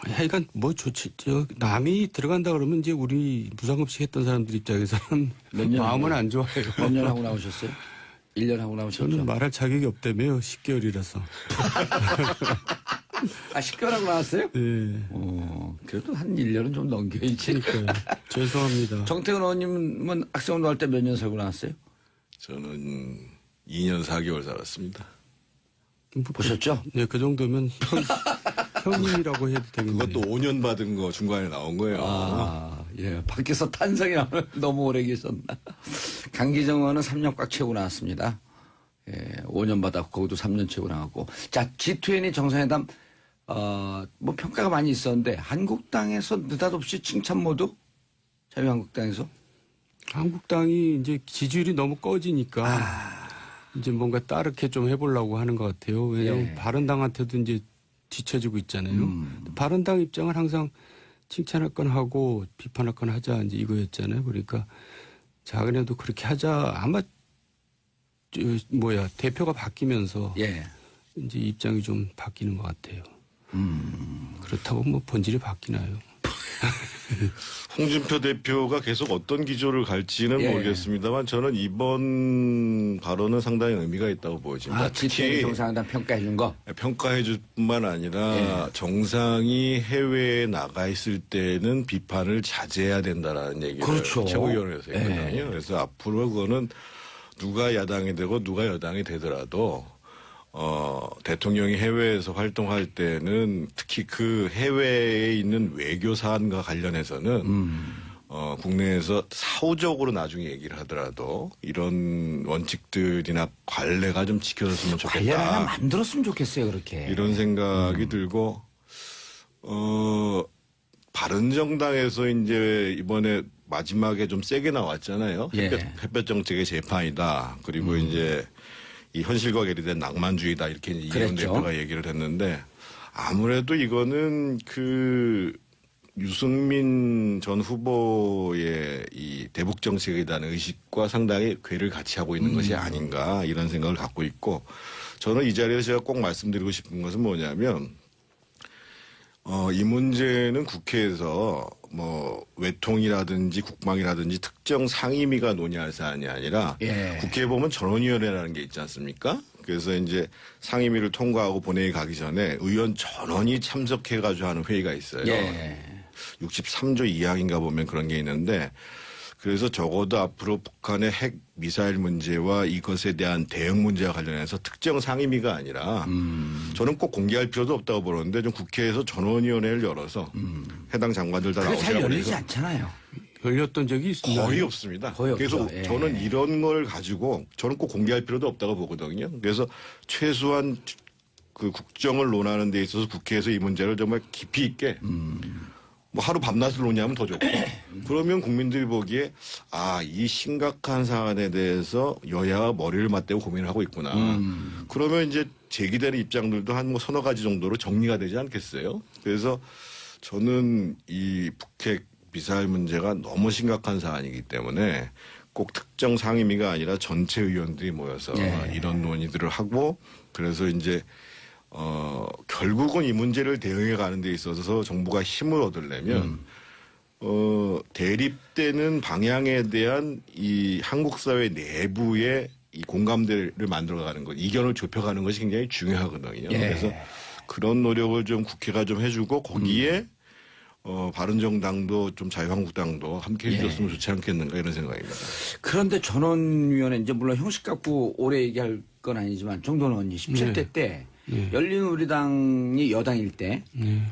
하여간 뭐 좋지. 남이 들어간다 그러면 이제 우리 무상급식 했던 사람들 입장에서는 마음은 안 좋아요. 몇 년 하고 나오셨어요? 1년 하고 나오셨죠? 저는 말할 자격이 없다며요. 10개월이라서. 10개월 하고 나왔어요? 네. 그래도 한 1년은 좀 넘겨야지. 그러니까요. 죄송합니다. 정태근 의원님은 학생운동할 때 몇 년 살고 나왔어요? 저는 2년 4개월 살았습니다. 보셨죠? 네, 그 정도면 형님이라고 해도 되겠네요. 그것도 5년 받은 거 중간에 나온 거예요. 아, 예. 밖에서 탄성이 나오면 너무 오래 계셨나. 강기정 의원은 3년 꽉 채우고 나왔습니다. 예, 5년 받았고, 거기도 3년 채우고 나왔고. 자, G20 정상회담, 뭐 평가가 많이 있었는데, 한국당에서 느닷없이 칭찬 모드? 자유한국당에서? 한국당이 이제 지지율이 너무 꺼지니까 이제 뭔가 따르게 좀 해보려고 하는 것 같아요. 왜냐하면 예. 바른당한테도 이제 뒤처지고 있잖아요. 바른당 입장은 항상 칭찬할 건 하고 비판할 건 하자 이제 이거였잖아요. 그러니까 자기네도 그렇게 하자. 아마 대표가 바뀌면서 예. 이제 입장이 좀 바뀌는 것 같아요. 그렇다고 뭐 본질이 바뀌나요? 홍준표 대표가 계속 어떤 기조를 갈지는 예. 모르겠습니다만 저는 이번 발언은 상당히 의미가 있다고 보여집니다. 아, G20 정상회담 평가해 준 거? 평가해 줄 뿐만 아니라 정상이 해외에 나가 있을 때는 비판을 자제해야 된다라는 얘기를 그렇죠. 최고위원회에서 했거든요. 그래서 앞으로 그거는 누가 야당이 되고 누가 여당이 되더라도 대통령이 해외에서 활동할 때는 특히 그 해외에 있는 외교 사안과 관련해서는 국내에서 사후적으로 나중에 얘기를 하더라도 이런 원칙들이나 관례가 좀 지켜졌으면 관련 하나 좋겠다. 만들었으면 좋겠어요, 그렇게. 이런 생각이 들고 바른정당에서 이제 이번에 마지막에 좀 세게 나왔잖아요. 예. 햇볕 정책의 재판이다. 그리고 이제 이 현실과 괴리된 낭만주의다 이렇게 이제 이현 그랬죠. 대표가 얘기를 했는데 아무래도 이거는 그 유승민 전 후보의 이 대북 정책에 대한 의식과 상당히 궤를 같이 하고 있는 것이 아닌가 이런 생각을 갖고 있고 저는 이 자리에서 제가 꼭 말씀드리고 싶은 것은 뭐냐면 이 문제는 국회에서 뭐 외통이라든지 국방이라든지 특정 상임위가 논의할 사안이 아니라 예. 국회에 보면 전원위원회라는 게 있지 않습니까? 그래서 이제 상임위를 통과하고 본회의 가기 전에 의원 전원이 참석해가지고 하는 회의가 있어요. 예. 63조 2항인가 보면 그런 게 있는데 그래서 적어도 앞으로 북한의 핵 미사일 문제와 이것에 대한 대응 문제와 관련해서 특정 상임위가 아니라 저는 꼭 공개할 필요도 없다고 보는데 좀 국회에서 전원위원회를 열어서 해당 장관들 다 그게 잘 나오시라고 열리지 해서 않잖아요. 열렸던 적이 있나요? 거의 없습니다. 거의 그래서 없죠. 예. 저는 이런 걸 가지고 저는 꼭 공개할 필요도 없다고 보거든요. 그래서 최소한 그 국정을 논하는 데 있어서 국회에서 이 문제를 정말 깊이 있게 뭐 하루 밤낮을 논의하면 더 좋고 그러면 국민들이 보기에 이 심각한 사안에 대해서 여야가 머리를 맞대고 고민을 하고 있구나. 그러면 이제 제기되는 입장들도 한 뭐 서너 가지 정도로 정리가 되지 않겠어요? 그래서 저는 이 북핵 미사일 문제가 너무 심각한 사안이기 때문에 꼭 특정 상임위가 아니라 전체 의원들이 모여서 이런 논의들을 하고 그래서 이제 결국은 이 문제를 대응해 가는 데 있어서 정부가 힘을 얻으려면 대립되는 방향에 대한 이 한국 사회 내부의 이 공감대를 만들어가는 것, 이견을 좁혀가는 것이 굉장히 중요하거든요. 그래서 그런 노력을 좀 국회가 좀 해주고 거기에 바른정당도 좀 자유한국당도 함께 해줬으면 좋지 않겠는가 이런 생각입니다. 그런데 전원위원회 이제 물론 형식 갖고 오래 얘기할 건 아니지만 정도는 언니 17대 때 열린우리당이 여당일 때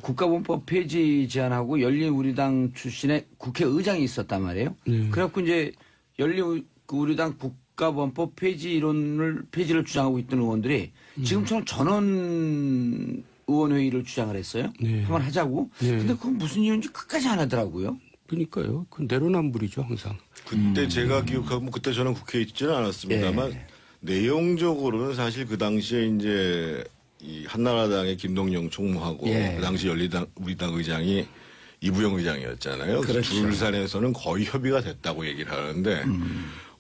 국가본법 폐지 제안하고 열린우리당 출신의 국회의장이 있었단 말이에요. 그래갖고 이제 열린우리당 국가본법 폐지를 주장하고 있던 의원들이 지금처럼 전원 의원회의를 주장을 했어요. 한번 하자고. 근데 그건 무슨 이유인지 끝까지 안 하더라고요. 그러니까요. 그 내로남불이죠 항상. 그때 제가 기억하면 그때 저는 국회에 있지는 않았습니다만 내용적으로는 사실 그 당시에 이제 이 한나라당의 김동영 총무하고 그 당시 우리당 의장이 이부영 의장이었잖아요. 그래서 둘산에서는 거의 협의가 됐다고 얘기를 하는데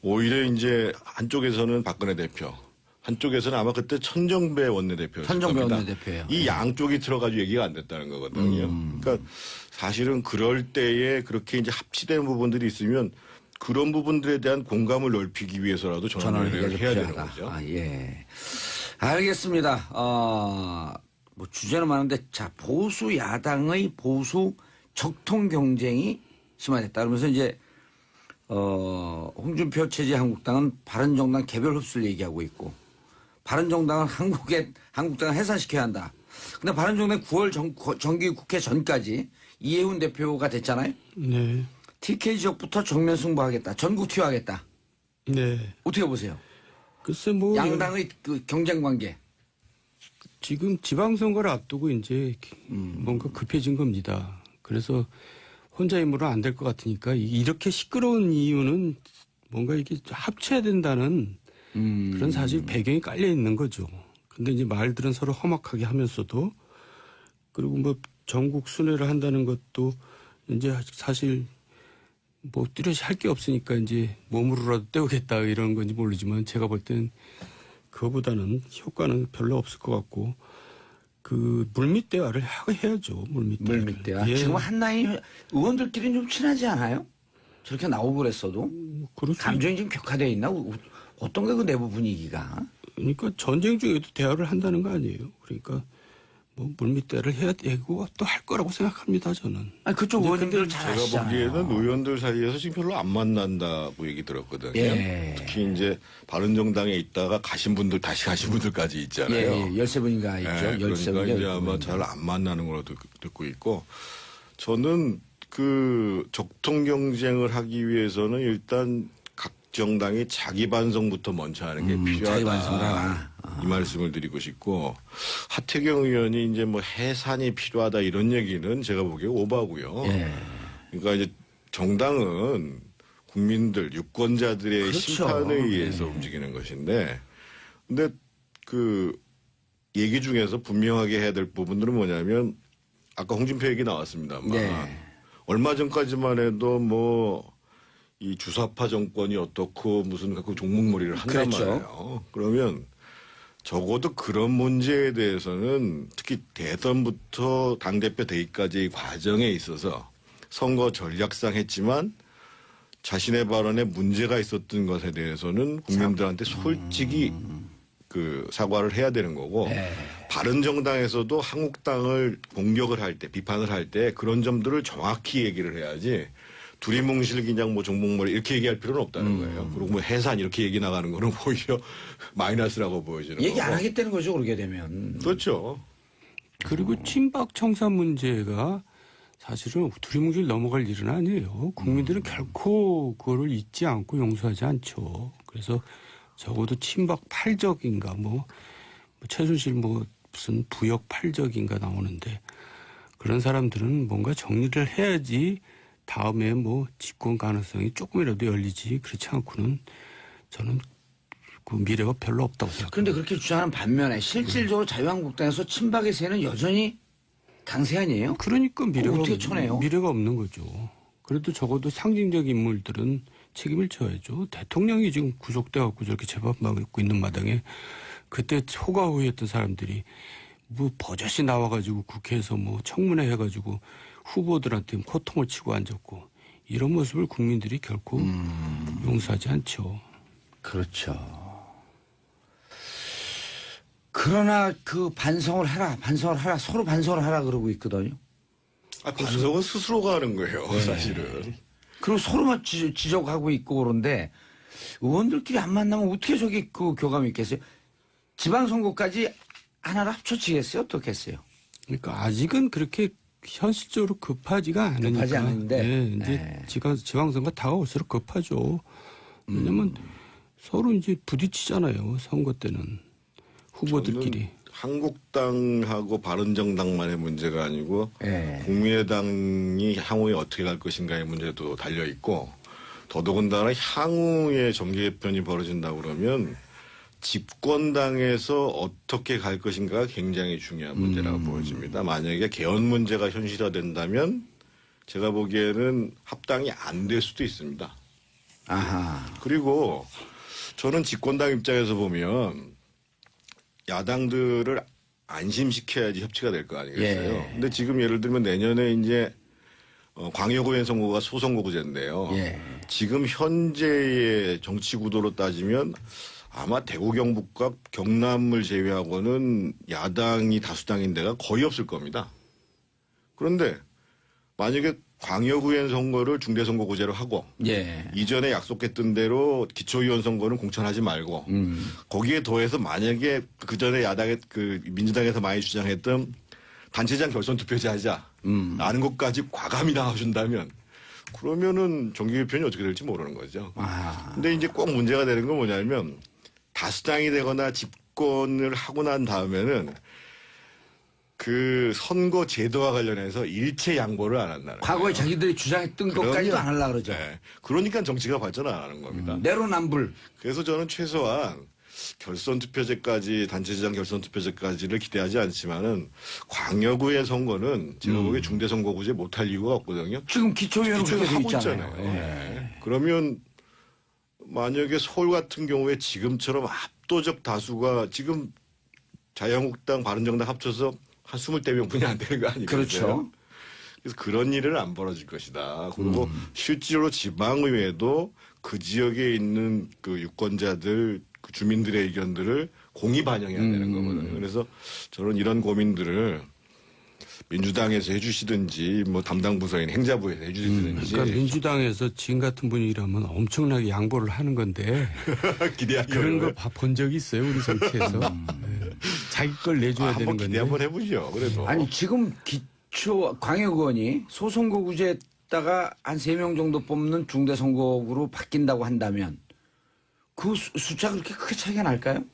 오히려 이제 한쪽에서는 박근혜 대표 한쪽에서는 아마 그때 천정배 원내대표였을 천정배 겁니다. 원내대표예요. 이 양쪽이 들어가지고 얘기가 안 됐다는 거거든요. 그러니까 사실은 그럴 때에 그렇게 이제 합치된 부분들이 있으면 그런 부분들에 대한 공감을 넓히기 위해서라도 전원회의를 해야 되는 거죠. 알겠습니다. 뭐 주제는 많은데 자 보수 야당의 보수 적통 경쟁이 심화됐다. 그러면서 이제 홍준표 체제 한국당은 바른정당 개별 흡수를 얘기하고 있고 바른정당은 한국당을 해산시켜야 한다. 근데 바른정당 9월 정기국회 전까지 이해훈 대표가 됐잖아요. 네. TK 지역부터 정면 승부하겠다. 전국 투여하겠다. 네. 어떻게 보세요? 글쎄 뭐 양당의 그 경쟁 관계. 지금 지방선거를 앞두고 이제 뭔가 급해진 겁니다. 그래서 혼자 힘으로 안 될 것 같으니까 이렇게 시끄러운 이유는 뭔가 이게 합쳐야 된다는 그런 사실 배경이 깔려 있는 거죠. 근데 이제 말들은 서로 험악하게 하면서도 그리고 뭐 전국 순회를 한다는 것도 이제 사실 뭐 뚜렷이 할 게 없으니까 이제 몸으로라도 때우겠다 이런 건지 모르지만 제가 볼 땐 그거보다는 효과는 별로 없을 것 같고 그 물밑 대화를 해야죠. 물밑 대화. 예. 지금 한나인 의원들끼리는 좀 친하지 않아요? 저렇게 나오고 그랬어도 감정이 좀 격화되어 있나? 어떤가 그 내부 분위기가? 그러니까 전쟁 중에도 대화를 한다는 거 아니에요. 그러니까 뭐 물밑 대화를 해야 되고 또 할 거라고 생각합니다. 저는. 아니 그쪽 의원님들 잘 제가 아시잖아요. 보기에는 의원들 사이에서 지금 별로 안 만난다고 얘기 들었거든요. 예. 특히 이제 바른정당에 있다가 가신 분들 다시 가신 분들까지 있잖아요. 예, 13분인가 있죠. 그러니까 이제 아마 잘 안 만나는 걸로 듣고 있고 저는 그 적통 경쟁을 하기 위해서는 일단 각 정당이 자기 반성부터 먼저 하는 게 필요하다. 자기 반성을 하라. 이 말씀을 드리고 싶고 하태경 의원이 이제 뭐 해산이 필요하다 이런 얘기는 제가 보기에 오바고요. 예. 그러니까 이제 정당은 국민들 유권자들의 그렇죠. 심판에 의해서 움직이는 것인데 근데 그 얘기 중에서 분명하게 해야 될 부분들은 뭐냐면 아까 홍준표 얘기 나왔습니다만 네. 얼마 전까지만 해도 뭐 이 주사파 정권이 어떻고 무슨 갖고 종목몰이를 한단 그랬죠. 말이에요. 그러면 적어도 그런 문제에 대해서는 특히 대선부터 당대표 되기까지의 과정에 있어서 선거 전략상 했지만 자신의 발언에 문제가 있었던 것에 대해서는 국민들한테 솔직히 그 사과를 해야 되는 거고 네. 바른정당에서도 한국당을 공격을 할 때 비판을 할 때 그런 점들을 정확히 얘기를 해야지 두리뭉실 그냥 뭐 종목몰이 이렇게 얘기할 필요는 없다는 거예요. 그리고 뭐 해산 이렇게 얘기 나가는 거는 오히려 마이너스라고 보여지는 얘기 안 거고. 하겠다는 거죠. 그러게 되면. 그렇죠. 그리고 친박 청산 문제가 사실은 두리뭉실 넘어갈 일은 아니에요. 국민들은 결코 그거를 잊지 않고 용서하지 않죠. 그래서 적어도 친박 팔적인가 뭐 최순실 뭐 무슨 부역 팔적인가 나오는데 그런 사람들은 뭔가 정리를 해야지 다음에 뭐 집권 가능성이 조금이라도 열리지 그렇지 않고는 저는 그 미래가 별로 없다고 생각합니다. 그런데 그렇게 주장하는 반면에 실질적으로 자유한국당에서 친박의 세는 여전히 강세 아니에요? 그러니까 어떻게 쳐내요? 미래가 없는 거죠. 그래도 적어도 상징적 인물들은 책임을 져야죠. 대통령이 지금 구속돼 갖고 저렇게 재판받고 있는 마당에 그때 호가호위했던 사람들이 뭐 버젓이 나와가지고 국회에서 뭐 청문회 해가지고 후보들한테 호통을 치고 앉았고 이런 모습을 국민들이 결코 용서하지 않죠. 그렇죠. 그러나 그 반성을 하라, 서로 반성을 하라 그러고 있거든요. 반성은 스스로가 하는 거예요, 사실은. 그리고 서로만 지적하고 있고 그런데 의원들끼리 안 만나면 어떻게 저기 그 교감이 있겠어요? 지방선거까지 하나를 합쳐지겠어요? 어떻게 했어요? 그러니까 아직은 그렇게 현실적으로 급하지가 않으니까. 급하지 않은데. 네, 이제 지방선거 다가올수록 급하죠. 왜냐면 서로 이제 부딪히잖아요. 선거 때는. 후보들끼리. 한국당하고 바른정당만의 문제가 아니고 국민의당이 향후에 어떻게 갈 것인가의 문제도 달려 있고 더더군다나 향후에 정계 개편이 벌어진다고 그러면 집권당에서 어떻게 갈 것인가가 굉장히 중요한 문제라고 보여집니다. 만약에 개헌 문제가 현실화된다면 제가 보기에는 합당이 안 될 수도 있습니다. 아하. 그리고 저는 집권당 입장에서 보면 야당들을 안심시켜야지 협치가 될 거 아니겠어요. 예. 근데 지금 예를 들면 내년에 이제 광역의원 선거가 소선거구제인데요. 예. 지금 현재의 정치 구도로 따지면 아마 대구 경북과 경남을 제외하고는 야당이 다수당인 데가 거의 없을 겁니다. 그런데 만약에 광역의원 선거를 중대선거구제로 하고 예. 이전에 약속했던 대로 기초의원 선거는 공천하지 말고 거기에 더해서 만약에 그 전에 야당의 그 민주당에서 많이 주장했던 단체장 결선 투표제 하자 라는 것까지 과감히 나와준다면 그러면은 정기 개편이 어떻게 될지 모르는 거죠. 근데 이제 꼭 문제가 되는 건 뭐냐면 다수당이 되거나 집권을 하고 난 다음에는 그 선거 제도와 관련해서 일체 양보를 안 한다는 과거에 거예요. 자기들이 주장했던 것까지도 안 하려고 그러죠. 네. 그러니까 정치가 발전 안 하는 겁니다. 내로남불. 그래서 저는 최소한 결선 투표제까지 단체장 결선 투표제까지를 기대하지 않지만은 광역의회 선거는 제가 보기에 중대선거구제 못할 이유가 없거든요. 지금 기초위원은 기초위원 그렇게 돼 하고 있잖아요. 있잖아요. 네. 그러면 만약에 서울 같은 경우에 지금처럼 압도적 다수가 지금 자유한국당 바른정당 합쳐서 한 20대 명분이 안 되는 거 아니겠어요? 그렇죠. 그래서 그런 일은 안 벌어질 것이다. 그리고 실제로 지방의회도 그 지역에 있는 그 유권자들, 그 주민들의 의견들을 공히 반영해야 되는 거거든요. 그래서 저는 이런 고민들을 민주당에서 해주시든지 뭐 담당 부서인 행자부에서 해주시든지 그러니까 민주당에서 지금 같은 분위기라면 엄청나게 양보를 하는 건데 기대하기 그런 어려워요. 거 본 적 있어요 우리 정치에서. 네. 자기 걸 내줘야 되는 한번 건데. 기대 한번 해보죠. 그래도 아니 지금 기초 광역의원이 소선거구제에다가 한 3명 정도 뽑는 중대선거구로 바뀐다고 한다면 그 숫자 그렇게 크게 차이가 날까요?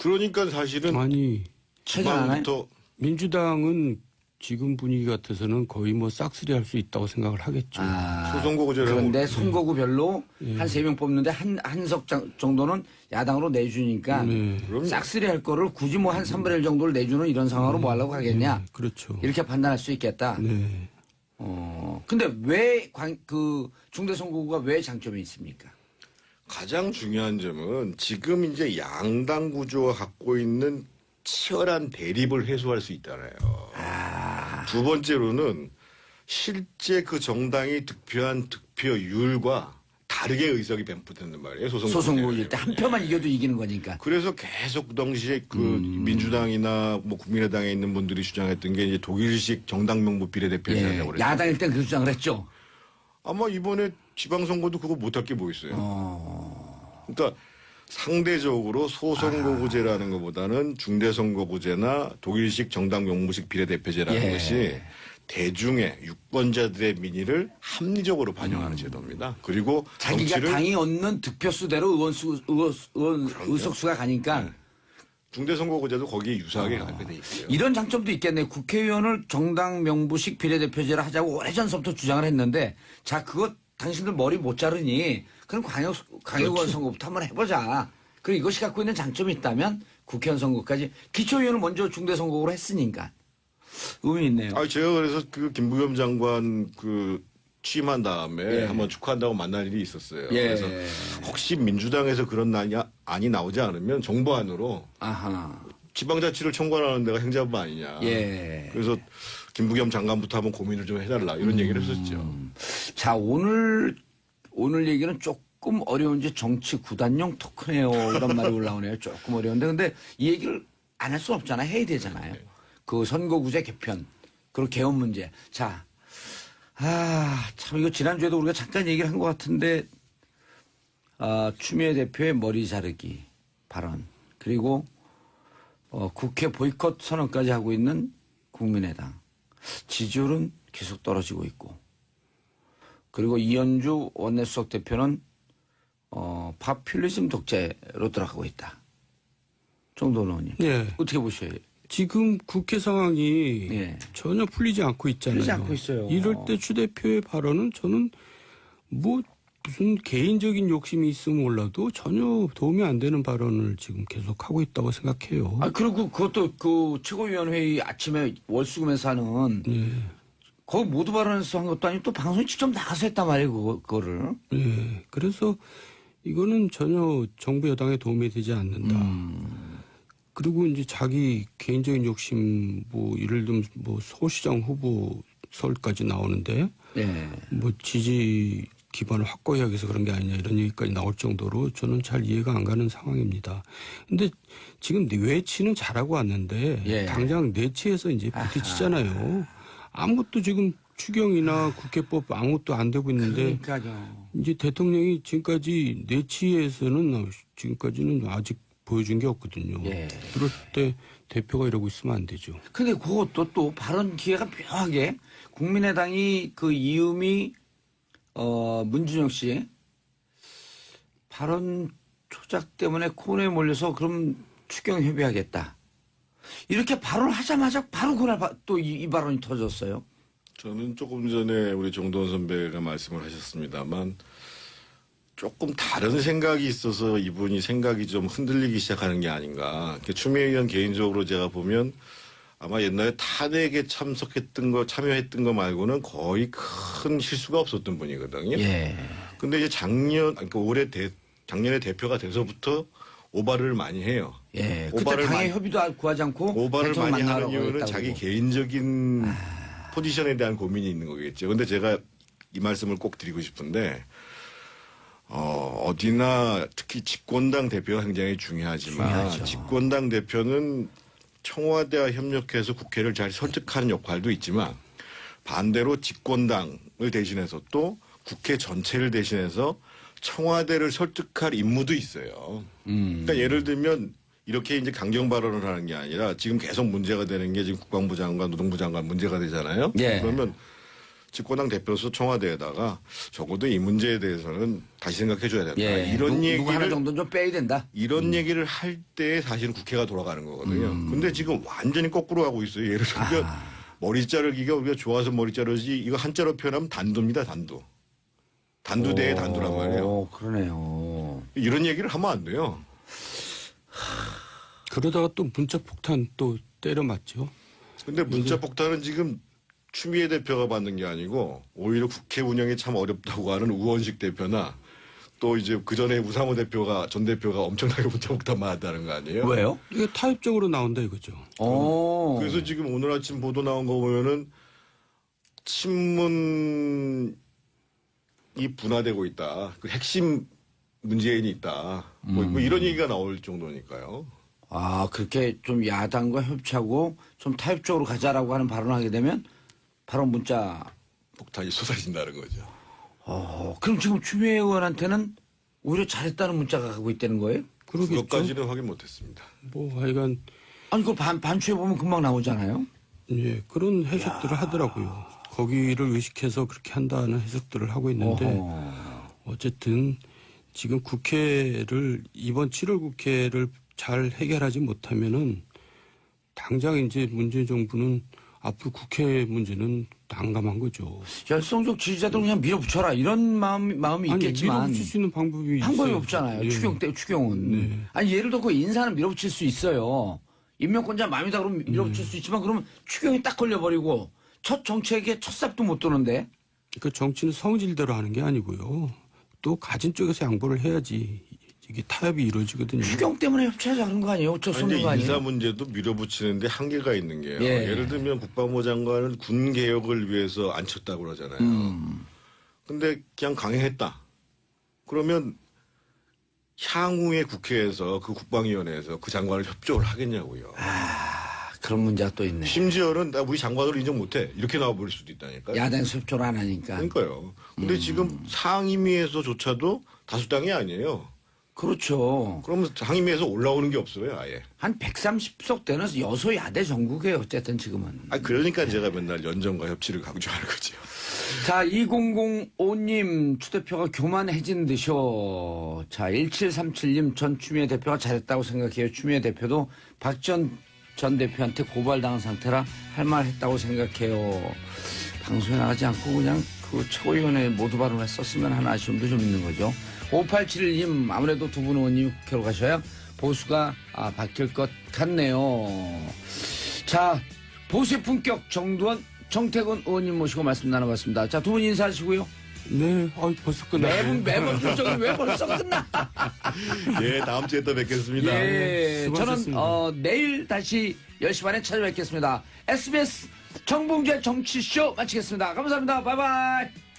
그러니까 사실은 아니 차이가 나나요? 지방부터 민주당은 지금 분위기 같아서는 거의 뭐 싹쓸이 할 수 있다고 생각을 하겠죠. 소선거구제를 그런데 하고 선거구별로 한 3명 뽑는데 한 석 정도는 야당으로 내주니까 그럼요. 싹쓸이 할 거를 굳이 뭐 한 3분의 1 정도를 내주는 이런 상황으로 뭐 하려고 하겠냐. 그렇죠. 이렇게 판단할 수 있겠다. 네. 근데 왜 그 중대선거구가 왜 장점이 있습니까? 가장 중요한 점은 지금 이제 양당 구조가 갖고 있는 치열한 대립을 해소할 수 있잖아요. 두 번째로는 실제 그 정당이 득표한 득표율과 다르게 의석이 배분된단 말이에요. 소선거구일 때 한 표만 이겨도 이기는 거니까. 그래서 계속 그 당시에 그 민주당이나 뭐 국민의당에 있는 분들이 주장했던 게 이제 독일식 정당 명부 비례대표제 하자고 그랬죠. 야당일 땐 그 주장을 했죠. 아마 이번에 지방선거도 그거 못할 게 뭐 있어요. 그러니까 상대적으로 소선거구제라는 것보다는 중대선거구제나 독일식 정당 명부식 비례대표제라는 것이 대중의 유권자들의 민의를 합리적으로 반영하는 제도입니다. 그리고 자기가 정치를 당이 얻는 득표수대로 의석수가 가니까 중대선거구제도 거기에 유사하게 가게 돼 있어요. 이런 장점도 있겠네요. 국회의원을 정당 명부식 비례대표제를 하자고 오래전부터 주장을 했는데 자 그거 당신들 머리 못 자르니 그럼 광역의원 선거부터 한번 해보자. 그리고 이것이 갖고 있는 장점이 있다면 국회의원 선거까지 기초의원을 먼저 중대선거구로 했으니까 의미 있네요. 아, 제가 그래서 그 김부겸 장관 그 취임한 다음에 한번 축하한다고 만날 일이 있었어요. 그래서 혹시 민주당에서 그런 안이 나오지 않으면 정부안으로 지방자치를 총괄하는 데가 행자부 아니냐. 그래서 김부겸 장관부터 한번 고민을 좀 해달라 이런 얘기를 했었죠. 자 오늘 얘기는 조금 어려운지 정치 구단용 토크네요. 이런 말이 올라오네요. 조금 어려운데 근데 이 얘기를 안 할 수 없잖아요. 해야 되잖아요. 그 선거구제 개편 그리고 개헌 문제. 자, 참 이거 지난주에도 우리가 잠깐 얘기를 한 것 같은데 추미애 대표의 머리 자르기 발언 그리고 국회 보이콧 선언까지 하고 있는 국민의당 지지율은 계속 떨어지고 있고 그리고 이현주 원내수석 대표는 파퓰리즘 독재로 들어가고 있다. 정도원 의원님. 네. 어떻게 보셔요? 지금 국회 상황이 전혀 풀리지 않고 있잖아요. 풀리지 않고 있어요. 이럴 때 추 대표의 발언은 저는 뭐 무슨 개인적인 욕심이 있으면 몰라도 전혀 도움이 안 되는 발언을 지금 계속 하고 있다고 생각해요. 그리고 그것도 그 최고위원회의 아침에 월수금에서 하는 거기 모두 발언해서 한 것도 아니고 또 방송에 직접 나가서 했단 말이에요. 그거를. 그래서 이거는 전혀 정부 여당에 도움이 되지 않는다. 그리고 이제 자기 개인적인 욕심 뭐 예를 들면 뭐 서울시장 후보 서울까지 나오는데 뭐 지지 기반을 확고히 하기 위해서 그런 게 아니냐 이런 얘기까지 나올 정도로 저는 잘 이해가 안 가는 상황입니다. 근데 지금 외치는 잘하고 왔는데 당장 내치에서 이제 부딪히잖아요. 아무것도 지금 추경이나 국회법 아무것도 안 되고 있는데 그러니까요. 이제 대통령이 지금까지 내치에서는 지금까지는 아직 보여준 게 없거든요. 예. 그럴 때 대표가 이러고 있으면 안 되죠. 근데 그것도 또 발언 기회가 묘하게 국민의당이 그 이음이 문준영 씨 발언 조작 때문에 코너에 몰려서 그럼 추경 협의하겠다. 이렇게 발언하자마자 바로 그날 또 이 발언이 터졌어요. 저는 조금 전에 우리 정도원 선배가 말씀을 하셨습니다만 조금 다른 생각이 있어서 이분이 생각이 좀 흔들리기 시작하는 게 아닌가. 추미애 의원 개인적으로 제가 보면 아마 옛날에 탄핵에 참여했던 거 말고는 거의 큰 실수가 없었던 분이거든요. 예. 근데 이제 작년에 대표가 돼서부터 오바를 많이 해요. 예. 그때 당의 협의도 구하지 않고 오바를 많이 하는 만나라고 이유는 했다고. 자기 개인적인 포지션에 대한 고민이 있는 거겠죠. 근데 제가 이 말씀을 꼭 드리고 싶은데 어디나 특히 집권당 대표가 굉장히 중요하지만 중요하죠. 집권당 대표는 청와대와 협력해서 국회를 잘 설득하는 역할도 있지만 반대로 집권당을 대신해서 또 국회 전체를 대신해서 청와대를 설득할 임무도 있어요. 그러니까 예를 들면 이렇게 이제 강경 발언을 하는 게 아니라 지금 계속 문제가 되는 게 지금 국방부 장관, 노동부 장관 문제가 되잖아요. 예. 그러면 집권당 대표로서 청와대에다가 적어도 이 문제에 대해서는 다시 생각해 줘야 된다. 예. 이런 누구 하나 얘기를 정도는 좀 빼야 된다. 이런 얘기를 할 때 사실은 국회가 돌아가는 거거든요. 근데 지금 완전히 거꾸로 하고 있어요. 예를 들면 머리 자르기가 우리가 좋아서 머리 자르지 이거 한자로 표현하면 단도입니다. 단도. 단도 대의 단도란 말이에요. 그러네요. 이런 얘기를 하면 안 돼요. 그러다가 또 문자 폭탄 또 때려 맞죠. 근데 문자 폭탄은 지금 추미애 대표가 받는 게 아니고 오히려 국회 운영이 참 어렵다고 하는 우원식 대표나 또 이제 그 전에 우상호 대표가 전 대표가 엄청나게 문자 폭탄 맞았다는 거 아니에요? 왜요? 이게 타협적으로 나온다 이거죠. 그래서 지금 오늘 아침 보도 나온 거 보면은 친문이 분화되고 있다. 그 핵심 문재인이 있다. 뭐 이런 얘기가 나올 정도니까요. 그렇게 좀 야당과 협치하고 좀 타협적으로 가자라고 하는 발언을 하게 되면 바로 문자. 폭탄이 쏟아진다는 거죠. 그럼 지금 추미애 의원한테는 오히려 잘했다는 문자가 가고 있다는 거예요? 그러겠죠. 그것까지는 확인 못했습니다. 뭐 하여간 아니, 그걸 반추해 보면 금방 나오잖아요. 예, 그런 해석들을 하더라고요. 거기를 의식해서 그렇게 한다는 해석들을 하고 있는데 어쨌든 지금 국회를 이번 7월 국회를 잘 해결하지 못하면은 당장 이제 문재인 정부는 앞으로 국회 문제는 난감한 거죠. 열성적 지지자들 그냥 밀어붙여라 이런 마음이 아니, 있겠지만 밀어붙일 수 있는 방법이 있어요. 없잖아요. 예. 추경은. 네. 아니 예를 들어 그 인사는 밀어붙일 수 있어요. 임명권자 마음이다 그러면 밀어붙일 수 있지만 그러면 추경이 딱 걸려버리고 첫 정책에 첫 삽도 못 도는데. 그러니까 정치는 성질대로 하는 게 아니고요. 또 가진 쪽에서 양보를 해야지 이게 타협이 이루어지거든요. 추경 때문에 협치하자 그런 거 아니에요? 어쩔 수 없는 거 아니, 아니에요? 인사 문제도 밀어붙이는데 한계가 있는 게요. 예. 예를 들면 국방부 장관은 군 개혁을 위해서 앉혔다고 그러잖아요. 근데 그냥 강행했다. 그러면 향후에 국회에서 그 국방위원회에서 그 장관을 협조를 하겠냐고요. 그런 문제가 또 있네. 심지어는 나 우리 장관을 인정 못해 이렇게 나와버릴 수도 있다니까요. 야당에서 협조를 안 하니까. 그러니까요. 근데 지금 상임위에서조차도 다수당이 아니에요. 그렇죠. 그러면 상임위에서 올라오는 게 없어요, 아예. 한 130석 되는 여소야대 전국이에요. 어쨌든 지금은. 그러니까 제가 맨날 연정과 협치를 강조하는 거죠. 자, 2005님 추 대표가 교만해진 듯이요. 자, 1737님 전 추미애 대표가 잘했다고 생각해요. 추미애 대표도 박전 전 대표한테 고발당한 상태라 할 말 했다고 생각해요. 방송에 나가지 않고 그냥 그 최고위원회 모두 발언을 썼으면 하는 아쉬움도 좀 있는 거죠. 5871님 아무래도 두 분 의원님이 국회로 가셔야 보수가 바뀔 것 같네요. 자, 보수의 품격 정두원 정태근 의원님 모시고 말씀 나눠봤습니다. 자, 두 분 인사하시고요. 네, 벌써 끝나요. 매번 표정이 왜 벌써 끝나? 예, 다음 주에 또 뵙겠습니다. 예, 수고하셨습니다. 저는 내일 다시 10시 반에 찾아뵙겠습니다. SBS 정봉주의 정치쇼 마치겠습니다. 감사합니다. 바이바이.